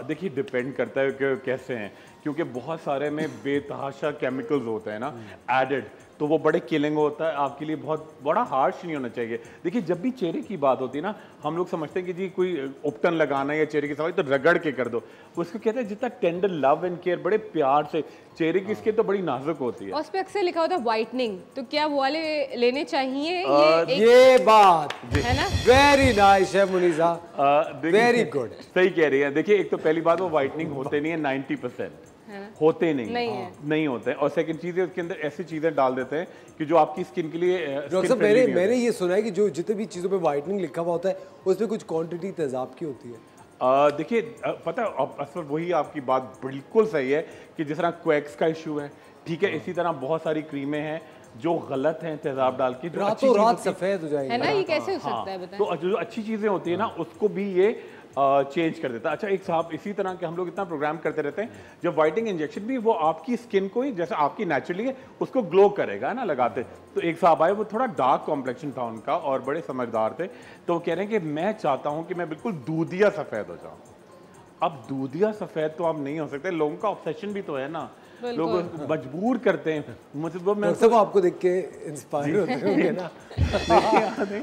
देखिए डिपेंड करता है कि कैसे हैं, क्योंकि बहुत सारे में बेतहाशा केमिकल्स होते हैं ना एडेड, तो वो बड़े किलिंग होता है आपके लिए, बहुत बड़ा हार्श नहीं होना चाहिए। देखिए जब भी चेहरे की बात होती है ना, हम लोग समझते हैं कि जी कोई उपटन लगाना है या चेहरे की सफाई तो रगड़ के कर दो, उसको कहते हैं जितना टेंडर लव एंड केयर, बड़े प्यार से, चेहरे की स्किन तो बड़ी नाजुक होती है। और उस पे अक्सर लिखा होता है व्हाइटनिंग, तो क्या वो वाले लेने चाहिए? ये बात है ना? वेरी नाइस शेफ मुनीजा, देखिए, वेरी गुड। सही कह रही है। देखिए एक तो पहली बात, वो व्हाइटनिंग होते नहीं है, 90% होते नहीं होते हैं। और सेकंड चीज है उसके अंदर ऐसी चीजें डाल देते हैं कि जो आपकी स्किन के लिए डॉक्टर साहब, मैंने ये सुना है कि जो जितने भी चीज़ों पे व्हाइटनिंग लिखा हुआ होता है उसमें कुछ क्वांटिटी तेजाब की होती है। देखिए पता है, असल वही आपकी बात बिल्कुल सही है कि जिस तरह क्वैक्स का इशू है, ठीक है, इसी तरह बहुत सारी क्रीमें हैं जो गलत हैं तेजाब डाल के, जो अच्छी रातों रात चीज़ होती सफेद हो जाएंगे, है ना? ये कैसे हो सकता है, हाँ, बताएं? तो जो अच्छी चीजें होती है ना उसको भी ये चेंज कर देता है। अच्छा, एक साहब इसी तरह के हम लोग इतना प्रोग्राम करते रहते हैं, जब व्हाइटनिंग इंजेक्शन भी वो आपकी स्किन को ही जैसे आपकी नेचुरली है उसको ग्लो करेगा ना लगाते। तो एक साहब आए, वो थोड़ा डार्क कॉम्प्लेक्शन था उनका और बड़े समझदार थे, तो वो कह रहे हैं कि मैं चाहता हूं कि मैं बिल्कुल दूधिया सफेद हो जाऊं। अब दूधिया सफेद तो आप नहीं हो सकते, लोगों का ऑब्सेशन भी तो है ना, लोग मजबूर करते हैं। मतलब मैं डॉक्टर साहब आपको देख के इंस्पायर होते होंगे ना?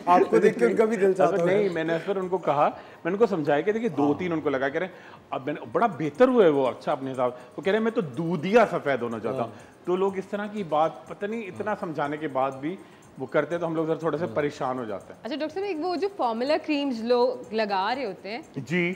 आपको देख के उनका भी दिल चाहता होगा। नहीं, मैंने फिर उनको कहा, मैंने उनको समझाया कि देखिए 2-3 उनको लगा, कह रहे अब मैंने बड़ा बेहतर हुआ है वो, अच्छा अपने हिसाब, वो कह रहे मैं तो दूधिया सफेद होना चाहता हूँ। तो लोग इस तरह की बात, पता नहीं इतना समझाने के बाद भी वो करते हैं, तो हम लोग थोड़े से परेशान हो जाते हैं। अच्छा डॉक्टर साहब, एक वो जो फॉर्मूला क्रीम्स लोग लगा रहे होते हैं, जी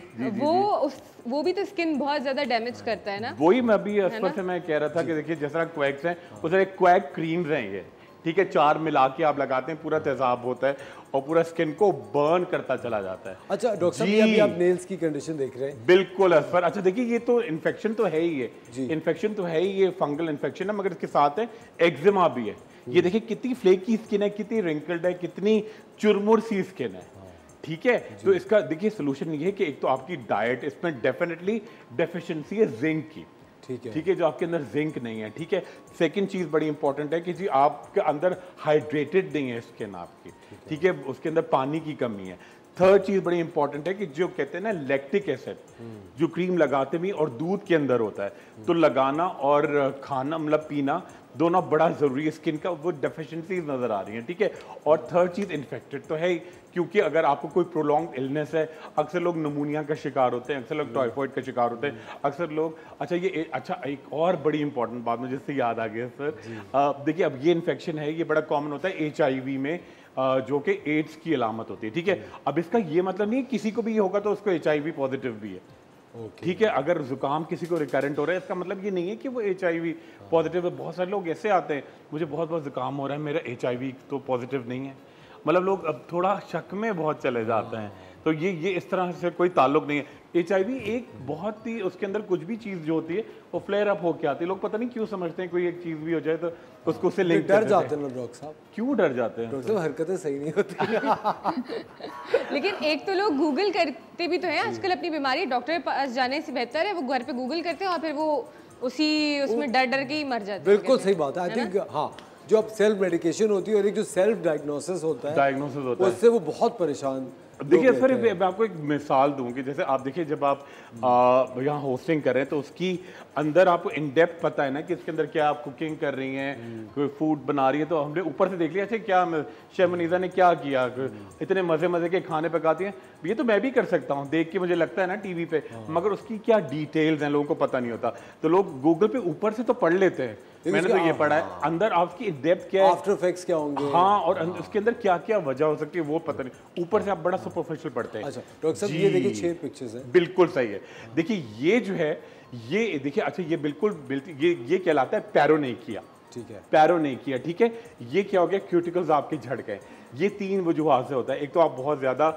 वो भी तो स्किन बहुत ज्यादा डैमेज करता है ना? वही मैं भी असफर से मैं कह रहा था कि देखिए जिस तरह क्वैक्स हैं उस तरह क्वैक क्रीम्स हैं ये, ठीक है, 4 मिला के आप लगाते हैं, पूरा तेजाब होता है और पूरा स्किन को बर्न करता चला जाता है। अच्छा डॉक्टर साहब, ये अभी आप नेल्स की कंडीशन देख रहे हैं। बिल्कुल असफर। अच्छा देखिए, ये तो इन्फेक्शन तो है ही है, इन्फेक्शन तो है ही, ये फंगल इन्फेक्शन है, मगर इसके साथ है एक्जिमा भी है। ये देखिए कितनी फ्लेकी स्किन है, कितनी रिंकल्ड है, कितनी चुरमुर सी स्किन है। ठीक है, तो इसका देखिए सोल्यूशन ये है कि एक तो आपकी डाइट, इसमें डेफिनेटली डेफिशिएंसी है जिंक की। ठीक है, जो आपके अंदर जिंक नहीं है। ठीक है, सेकंड चीज बड़ी इंपॉर्टेंट है कि जी आपके अंदर हाइड्रेटेड नहीं है स्किन आपकी। ठीक है, उसके अंदर पानी की कमी है। थर्ड चीज बड़ी इंपॉर्टेंट है कि जो कहते हैं ना लैक्टिक एसिड, जो क्रीम लगाते भी और दूध के अंदर होता है, तो लगाना और खाना मतलब पीना दोनों बड़ा जरूरी है स्किन का, वो डेफिशिएंसीज नजर आ रही हैं। ठीक है, और थर्ड चीज इन्फेक्टेड तो है ही, क्योंकि अगर आपको कोई प्रोलॉन्ग इलनेस है, अक्सर लोग नमूनिया का शिकार होते हैं, अक्सर लोग टाइफाइड का शिकार होते हैं, अक्सर लोग अच्छा एक और बड़ी इंपॉर्टेंट बात मुझे जिससे याद आ गया सर, देखिए अब ये इन्फेक्शन है, ये बड़ा कॉमन होता है HIV में, जो कि एड्स की अलामत होती है। ठीक है, अब इसका ये मतलब नहीं है किसी को भी ये होगा तो उसको HIV पॉजिटिव भी है। ठीक है, अगर जुकाम किसी को रिकरेंट हो रहा है, इसका मतलब ये नहीं है कि वो HIV पॉजिटिव है। बहुत सारे लोग ऐसे आते हैं, मुझे बहुत बहुत जुकाम हो रहा है, मेरा HIV तो पॉजिटिव नहीं है, मतलब लोग अब थोड़ा शक में बहुत चले जाते हैं। तो ये इस तरह से कोई ताल्लुक नहीं है। HIV एक बहुत ही, उसके अंदर कुछ भी चीज़ जो होती है वो फ्लेयर अप होके आती है। लोग पता नहीं क्यों समझते हैं कोई एक चीज़ भी हो जाए तो उसको उससे लिंक डर जाते हैं ना डॉक्टर साहब। क्यों डर जाते हैं? डॉक्टर साहब हरकतें सही नहीं होती। लेकिन एक तो लोग गूगल करते भी तो हैं आजकल अपनी बीमारी, डॉक्टर के पास जाने से बेहतर है वो घर पे गूगल करते हैं और फिर वो उसमें डर डर के ही मर जाते हैं। बिल्कुल सही बात है। आई थिंक हाँ, जो अब सेल्फ मेडिकेशन होती है और एक जो सेल्फ डायग्नोसिस होता है उससे वो बहुत परेशान। देखिए सर, मैं आपको एक मिसाल दूं कि जैसे आप देखिए जब आप यहाँ होस्टिंग कर रहे हैं तो उसकी अंदर आपको इन डेप्थ पता है ना कि इसके अंदर क्या आप कुकिंग कर रही हैं, कोई फूड बना रही है, तो हमने ऊपर से देख लिया अच्छा क्या शेफ मनीज़ा ने क्या किया, इतने मज़े के खाने पकाती हैं, ये तो मैं भी कर सकता हूँ, देख के मुझे लगता है ना टीवी पे, मगर उसकी क्या डिटेल्स हैं लोगों को पता नहीं होता। तो लोग गूगल पे ऊपर से तो पढ़ लेते हैं, मैंने तो ये पढ़ा है, अंदर आपकी डेप्थ क्या है, आफ्टर इफेक्ट्स क्या होंगे, हाँ, और उसके अंदर क्या क्या वजह हो सकती है वो पता नहीं, ऊपर से आप बड़ा सुपरफिशियल पढ़ते हैं। अच्छा डॉक्टर साहब, ये देखिए 6 पिक्चर्स हैं। बिल्कुल सही है। देखिए ये जो है, ये देखिए, अच्छा ये बिल्कुल ये कहलाता है पैरोनेकिया। ठीक है, पैरोनेकिया। ठीक है, ये क्या हो गया, क्यूटिकल्स आपके झड़ गए। ये 3 वजूहात से होता है। एक तो आप बहुत ज़्यादा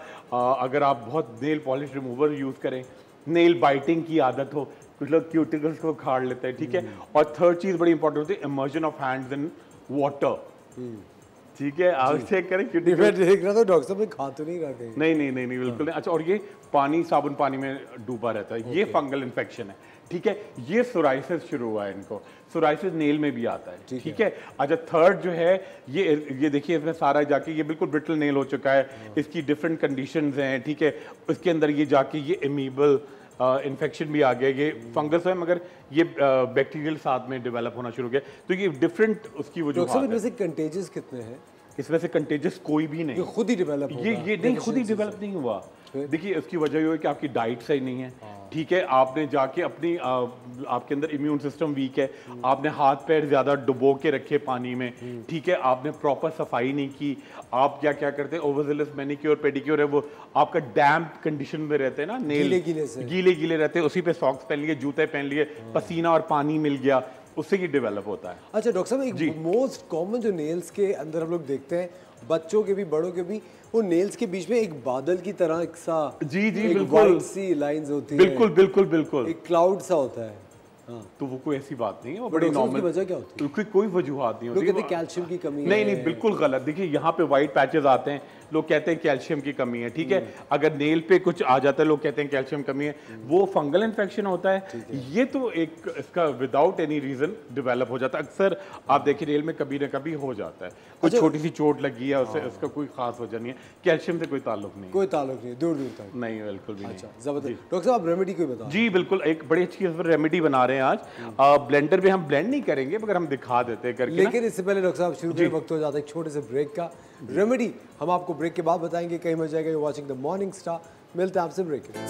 अगर आप बहुत नेल पॉलिश रिमूवर यूज़ करें, नेल बाइटिंग की आदत हो, कुछ लोग क्यूटिकल्स को खाड़ लेते हैं। ठीक है, और थर्ड चीज़ बड़ी इंपॉर्टेंट होती है, immersion of hands in water. ठीक है, आप चेक करें क्यूटिकल। मैं देख रहा था डॉक्टर साहब, मैं खा तो नहीं रहा कहीं। नहीं बिल्कुल नहीं। अच्छा, और ये पानी, साबुन पानी में डूबा रहता है, ये फंगल इन्फेक्शन है। ठीक है, ये सोराइसिस शुरू हुआ है इनको, सोराइसिस नेल में भी आता है। ठीक है, अच्छा थर्ड जो है, ये देखिए इसमें सारा जाके ये बिल्कुल ब्रिटल नेल हो चुका है, इसकी डिफरेंट कंडीशंस हैं। ठीक है, उसके अंदर ये जाके ये एमीबल इन्फेक्शन भी आ गया, ये फंगस है मगर ये बैक्टीरियल साथ में डेवलप होना शुरू हो गया। तो ये डिफरेंट उसकी वजह है। इसमें से कंटेजियस कितने हैं? इसमें से कंटेजियस कोई भी नहीं, ये खुद ही डेवलप होगा। ये नहीं, खुद ही डेवलप नहीं हुआ। देखिए उसकी वजह ये है कि आपकी डाइट सही नहीं है। ठीक है, आपने जाके अपनी आपके अंदर इम्यून सिस्टम वीक है, आपने हाथ पैर ज्यादा डुबो के रखे पानी में। ठीक है, आपने प्रॉपर सफाई नहीं की, आप क्या क्या करते हैं, ओवरजेलस मैनिक्योर पेडिक्योर है, वो आपका डैम्प कंडीशन में रहते हैं ना, नेल गीले रहते हैं, उसी पे सॉक्स पहन लिए, जूते पहन लिए, पसीना और पानी मिल गया, उससे ये डेवलप होता है। अच्छा डॉक्टर साहब, एक मोस्ट कॉमन जो नेल्स के अंदर हम लोग देखते हैं, बच्चों के भी बड़ों के भी, वो नेल्स के बीच में एक बादल की तरह एक सा बिल्कुल सी लाइंस होती है, बिल्कुल एक क्लाउड सा होता है। हाँ। तो वो कोई ऐसी बात नहीं है, वो बड़ी नॉर्मल। वजह क्या होती है? कोई वजूहत नहीं होती। लोग कहते हैं कैल्शियम की कमी है। नहीं, बिल्कुल गलत। देखिए यहाँ पे वाइट पैचेस आते हैं, लोग कहते हैं कैल्शियम की कमी है। ठीक है, अगर नेल पे कुछ आ जाता है लोग कहते हैं कैल्शियम कमी है, वो फंगल इन्फेक्शन होता है। ये तो एक इसका विदाउट एनी रीजन डेवलप हो जाता है। अक्सर आप देखिए नेल में कभी ना कभी हो जाता है, कुछ छोटी सी चोट लगी है, उससे उसका कोई खास वजह नहीं है, कैल्शियम से कोई ताल्लुक नहीं, दूर तक नहीं, बिल्कुल भी नहीं। जबरदस्त। डॉक्टर साहब, आप रेमेडी कोई बताओ। जी बिल्कुल, एक बड़ी अच्छी रेमेडी बना रहे हैं आज। ब्लेंडर में हम ब्लेंड नहीं करेंगे मगर हम दिखा देते हैं करके, लेकिन इससे पहले डॉक्टर साहब शुरू में वक्त हो जाता है एक छोटे से ब्रेक का। रेमेडी हम आपको ब्रेक के बाद बताएंगे, कहीं मच जाएगा। You watching the morning star. मिलते हैं आपसे ब्रेक के बाद।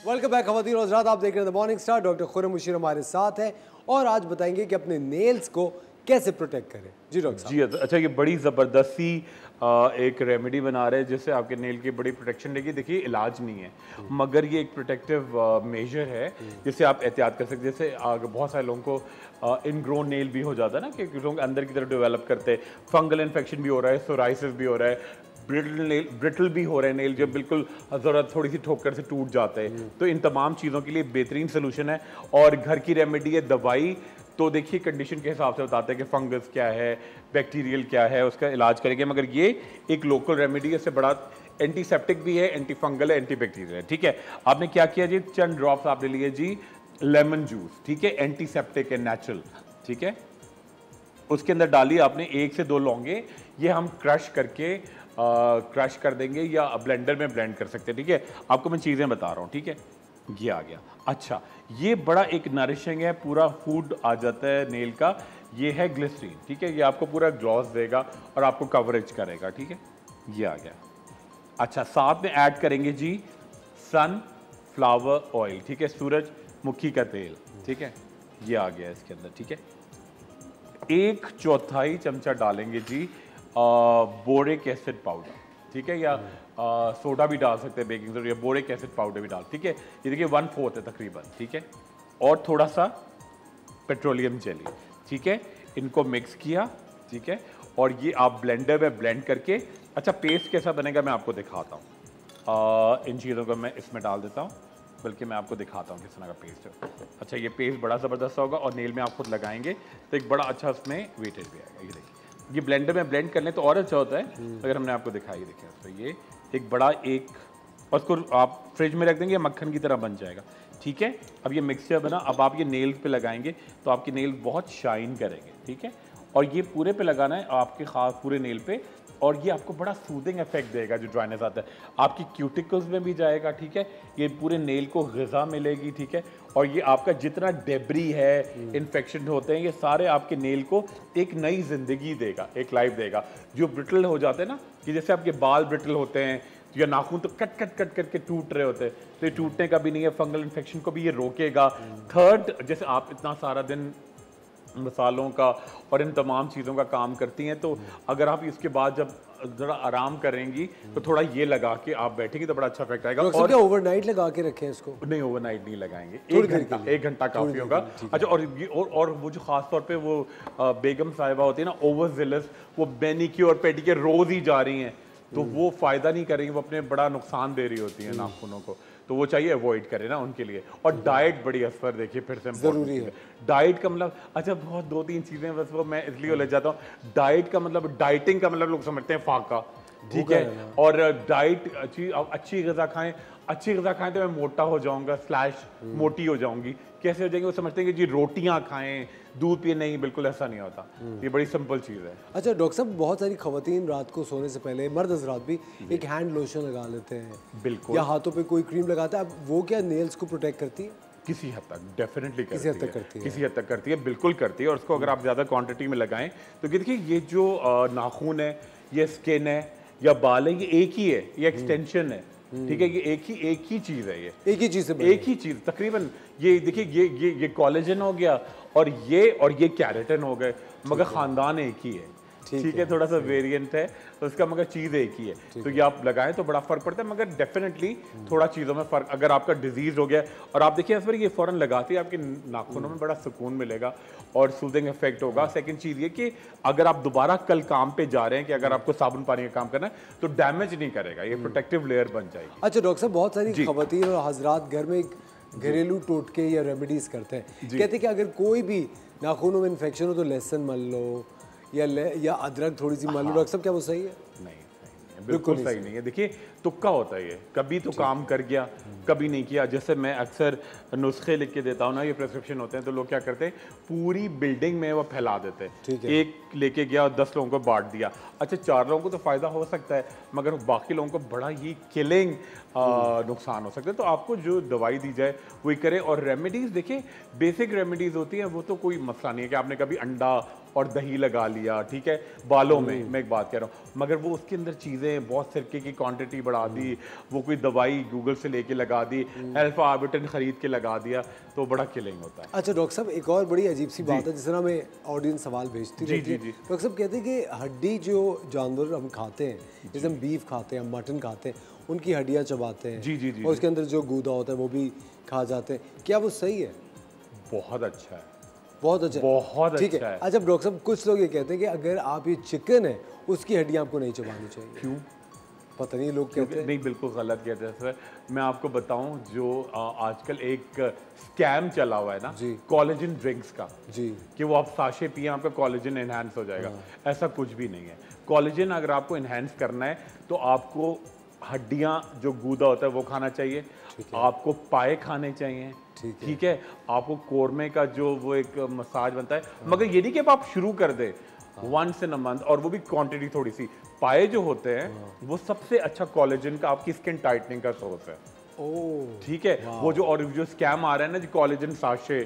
वेलकम बैक खवातीन और हज़रात, आप देख रहे हैं the morning star. Doctor Khurram Mushir हमारे साथ हैं और आज बताएंगे कि अपने नेल्स को कैसे प्रोटेक्ट करें? जी डॉक्टर साहब। जी अच्छा, ये बड़ी ज़बरदस्ती एक रेमेडी बना रहे हैं जिससे आपके नेल की बड़ी प्रोटेक्शन लेगी। देखिए इलाज नहीं है मगर ये एक प्रोटेक्टिव मेजर है जिससे आप एहतियात कर सकते हैं। जैसे बहुत सारे लोगों को इनग्रोन नेल भी हो जाता है ना, कि लोग अंदर की तरफ डेवलप करते हैं, फंगल इन्फेक्शन भी हो रहा है, सोराइसिस भी हो रहा है, ब्रिटल भी हो रहे हैं नेल, जो बिल्कुल ज़रूरत थोड़ी सी ठोकर से टूट जाते हैं। तो इन तमाम चीज़ों के लिए बेहतरीन सोल्यूशन है और घर की रेमेडी है। दवाई तो देखिए कंडीशन के हिसाब से बताते हैं कि फंगस क्या है, बैक्टीरियल क्या है, उसका इलाज करेंगे। मगर ये एक लोकल रेमेडी है, इससे बड़ा एंटीसेप्टिक भी है, एंटी फंगल है, एंटी बैक्टीरियल है। ठीक है, आपने क्या किया जी, चंद ड्रॉप्स आपने लिए जी लेमन जूस, ठीक है, एंटीसेप्टिक है, नेचुरल, ठीक है। उसके अंदर डाली आपने 1 से 2 लौंगे, ये हम क्रश करके क्रश कर देंगे या ब्लेंडर में ब्लेंड कर सकते हैं। ठीक है, आपको मैं चीज़ें बता रहा हूँ। ठीक है, ये आ गया। अच्छा, ये बड़ा एक नरिशिंग है, पूरा फूड आ जाता है नेल का। ये है ग्लिसरीन, ठीक है, ये आपको पूरा ग्लॉस देगा और आपको कवरेज करेगा। ठीक है, ये आ गया। अच्छा, साथ में ऐड करेंगे जी सनफ्लावर ऑयल, ठीक है, सूरजमुखी का तेल। ठीक है, ये आ गया इसके अंदर। ठीक है, 1/4 चमचा डालेंगे जी बोरिक एसिड पाउडर, ठीक है, या सोडा भी डाल सकते हैं, बेकिंग सोडा या बोरिक एसिड पाउडर भी डाल। ठीक है, ये देखिए 1/4 है तकरीबन। ठीक है, और थोड़ा सा पेट्रोलियम जेली। ठीक है, इनको मिक्स किया। ठीक है, और ये आप ब्लेंडर में ब्लेंड करके, अच्छा पेस्ट कैसा बनेगा मैं आपको दिखाता हूँ। इन चीज़ों को मैं इसमें डाल देता हूँ, बल्कि मैं आपको दिखाता हूँ किस तरह का पेस्ट है। अच्छा, ये पेस्ट बड़ा ज़बरदस्त होगा और नेल में आप खुद लगाएंगे तो एक बड़ा अच्छा उसमें वेटेज भी आएगा। ये देखिए, ये ब्लेंडर में ब्लेंड करने तो और अच्छा होता है, अगर हमने आपको दिखाई देखिए। तो ये एक बड़ा और उसको आप फ्रिज में रख देंगे, मक्खन की तरह बन जाएगा। ठीक है, अब ये मिक्सचर बना, अब आप ये नेल्स पे लगाएंगे तो आपके नेल बहुत शाइन करेंगे। ठीक है, और ये पूरे पे लगाना है आपके खास पूरे नेल पे, और ये आपको बड़ा सूदिंग इफेक्ट देगा जो ड्राइनेस आता है, आपकी क्यूटिकल्स में भी जाएगा। ठीक है, ये पूरे नेल को ग़िज़ा मिलेगी। ठीक है, और ये आपका जितना डेब्री है, इन्फेक्शन होते हैं, ये सारे आपके नेल को एक नई ज़िंदगी देगा, एक लाइफ देगा। जो ब्रिटल हो जाते हैं ना, कि जैसे आपके बाल ब्रिटल होते हैं या नाखून तो कट कट कट करके टूट रहे होते हैं, तो ये टूटने का भी नहीं है, फंगल इन्फेक्शन को भी ये रोकेगा। थर्ड, जैसे आप इतना सारा दिन मसालों का और इन तमाम चीज़ों का काम करती हैं, तो अगर आप इसके बाद जब ज़रा आराम करेंगी तो थोड़ा ये लगा के आप बैठेंगी तो बड़ा अच्छा इफेक्ट आएगा। और क्या ओवरनाइट लगा के रखें इसको? नहीं, ओवरनाइट नहीं लगाएंगे, 1 घंटा काफ़ी होगा। अच्छा, और वो जो खास तौर पे वो बेगम साहिबा होती है ना, ओवरजिलस, वो मैनिक्योर पेडिक्योर रोज़ ही जा रही हैं, तो वो फ़ायदा नहीं करेंगी, वो अपने बड़ा नुकसान दे रही होती हैं नाखूनों को, तो वो चाहिए अवॉइड करें ना उनके लिए। और डाइट बड़ी असर, देखिए फिर से ज़रूरी है। डाइट का मतलब, अच्छा बहुत 2-3 चीज़ें बस वो मैं इसलिए ले जाता हूँ। डाइट का मतलब, डाइटिंग का मतलब लोग समझते हैं फाका, ठीक है, और डाइट अच्छी ग़िज़ा खाएं। अच्छी ग़िज़ा खाएं तो मैं मोटा हो जाऊंगा / मोटी हो जाऊंगी। कैसे हो जाएंगे? वो समझते हैं कि जी रोटियां खाएं, दूध पिए। नहीं, बिल्कुल ऐसा नहीं होता, ये बड़ी सिंपल चीज़ है। अच्छा डॉक्टर साहब, बहुत सारी खवातीन रात को सोने से पहले, मर्द हज़रात भी एक हैंड लोशन लगा लेते हैं, बिल्कुल, या हाथों पे कोई क्रीम लगाता है, अब वो क्या नेल्स को प्रोटेक्ट करती है? किसी हद तक डेफिनेटली करती है, किसी हद तक करती है, बिल्कुल करती है। और उसको अगर आप ज़्यादा क्वांटिटी में लगाएं तो देखिए ये जो नाखून है, ये स्किन है या बाल है, ये एक ही है, ये एक्सटेंशन है। ठीक है, ये एक ही चीज़ है, ये एक ही चीज़ तकरीबन। ये देखिए, ये कोलेजन हो गया और ये कैरेटिन हो गए, मगर ख़ानदान एक ही है। ठीक है, थोड़ा सा वेरिएंट है तो उसका, मगर चीज़ एक ही है। तो ये आप लगाएं तो बड़ा फ़र्क पड़ता है, मगर डेफिनेटली थोड़ा चीज़ों में फ़र्क। अगर आपका डिजीज़ हो गया और आप देखिए इस पर ये फ़ौरन लगाते हैं, आपके नाखूनों में बड़ा सुकून मिलेगा और सूदिंग इफेक्ट होगा। सेकंड चीज़ ये कि अगर आप दोबारा कल काम पे जा रहे हैं, कि अगर आपको साबुन पानी का काम करना है तो डैमेज नहीं करेगा, ये प्रोटेक्टिव लेयर बन जाएगी। अच्छा डॉक्टर साहब, बहुत सारी खवातीन और हजरात घर में घरेलू टोटके या रेमेडीज़ करते हैं, कहते हैं कि अगर कोई भी नाखूनों में इन्फेक्शन हो तो लहसुन मल लो या अदरक थोड़ी सी मल लो। डॉक्टर साहब, क्या वो सही है? नहीं, बिल्कुल सही नहीं है। देखिए तुक्का होता है, ये कभी तो काम कर गया, कभी नहीं किया। जैसे मैं अक्सर नुस्खे लिख के देता हूँ ना, ये प्रिस्क्रिप्शन होते हैं, तो लोग क्या करते हैं, पूरी बिल्डिंग में वो फैला देते हैं। एक लेके गया और 10 लोगों को बांट दिया। अच्छा, 4 लोगों को तो फ़ायदा हो सकता है, मगर बाकी लोगों को बड़ा ही किलिंग नुकसान हो सकता है। तो आपको जो दवाई दी जाए वही करें। और रेमेडीज़ देखिए, बेसिक रेमेडीज़ होती हैं, वो तो कोई मसला नहीं है कि आपने कभी अंडा और दही लगा लिया, ठीक है, बालों में मैं एक बात कह रहा हूँ, मगर वो उसके अंदर चीज़ें बहुत सिरके की क्वांटिटी बढ़ा दी, वो कोई दवाई गूगल से लेके लगा दी, अल्फा आर्बिटन खरीद के लगा दिया, तो बड़ा किलिंग होता है। अच्छा डॉक्टर साहब, एक और बड़ी अजीब सी बात है, जिस तरह हमें ऑडियंस सवाल भेजती रहती है। डॉक्टर साहब कहते हैं कि हड्डी जो जानवर हम खाते हैं, जैसे हम बीफ खाते हैं, हम मटन खाते हैं, उनकी हड्डियाँ चबाते हैं, जी, और उसके अंदर जो गूदा होता है वो भी खा जाते हैं, क्या वो सही है? बहुत अच्छा है, बहुत अच्छा, बहुत ठीक अच्छा है। अच्छा डॉक्टर साहब, कुछ लोग ये कहते हैं कि अगर आप ये चिकन है उसकी हड्डियाँ आपको नहीं चबानी चाहिए। क्यों? पता नहीं, लोग कहते हैं। नहीं, बिल्कुल गलत कहते हैं सर। मैं आपको बताऊं, जो आजकल एक स्कैम चला हुआ है ना कोलेजन ड्रिंक्स का, जी, कि वो आप साशे पिए आपका कोलेजन एनहांस हो जाएगा, ऐसा कुछ भी नहीं है। कोलेजन अगर आपको एनहांस करना है तो आपको हड्डियां जो गूदा होता है वो खाना चाहिए, आपको पाए खाने चाहिए, ठीक है, आपको कोरमे का जो वो एक मसाज बनता है, मगर ये नहीं कि आप शुरू कर they once in a month, और वो भी क्वांटिटी थोड़ी सी। पाए जो होते हैं वो सबसे अच्छा कोलेजन का आपकी स्किन टाइटनिंग का सोर्स है। ठीक है, वो जो स्कैम आ रहा है ना जी कोलेजन साशे,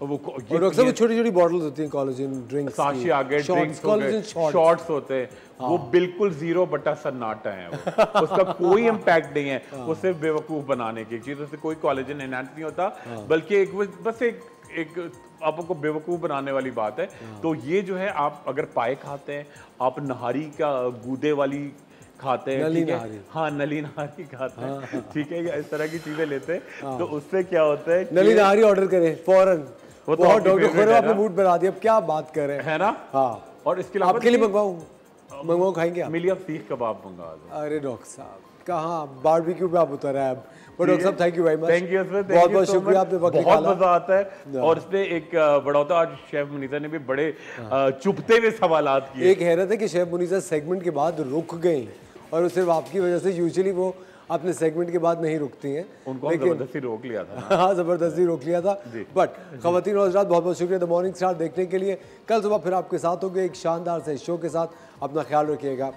वो छोटी छोटी बॉटल्स होती हैं कोलेजन ड्रिंक्स, साशे आ गए, ड्रिंक्स हो गए, शॉट्स होते हैं, वो बिल्कुल 0 सन्नाटा है वो। उसका कोई इम्पैक्ट नहीं है, वो सिर्फ बेवकूफ बनाने की चीज, उससे कोई कोलेजन एनहांस नहीं होता, बल्कि बस एक आपको बेवकूफ बनाने वाली बात है। तो ये जो है, आप अगर पाए खाते हैं, आप नहारी का गूदे वाली खाते हैं, ठीक है, हाँ नली नहारी खाते हैं, ठीक है, या इस तरह की चीजें लेते हैं, तो उससे क्या होता है, नली नहारी ऑर्डर करें फौरन, वो तो आपने मूड बना दिया, अब क्या बात कर रहे हैं, है ना। हाँ, और इसके अलावा आपके लिए मंगवाऊं, खाएंगे आप? मिलिया सीख कबाब मंगा दो। अरे डॉक्टर साहब, कहाँ बारबेक्यू पे आप उतर रहे हैं अब। डॉक्टर साहब thank you very much, thank you sir, बहुत बहुत शुक्रिया, आपने वक्त निकाला, बहुत मजा आता है। और इसमें एक बड़ा होता है, आज शेफ मुनीसा ने भी बड़े चुभते हुए सवालात किए। एक हैरत है कि शेफ मुनीसा सेगमेंट के बाद रुक गई, और सिर्फ आपकी वजह से, यूजुअली वो अपने सेगमेंट के बाद नहीं रुकती हैं, उनको जबरदस्ती रोक लिया था। हाँ, जबरदस्ती रोक लिया था। बट खवातीन और हज़रात, बहुत बहुत शुक्रिया द मॉर्निंग स्टार देखने के लिए। कल सुबह फिर आपके साथ होंगे एक शानदार से शो के साथ, अपना ख्याल रखिएगा।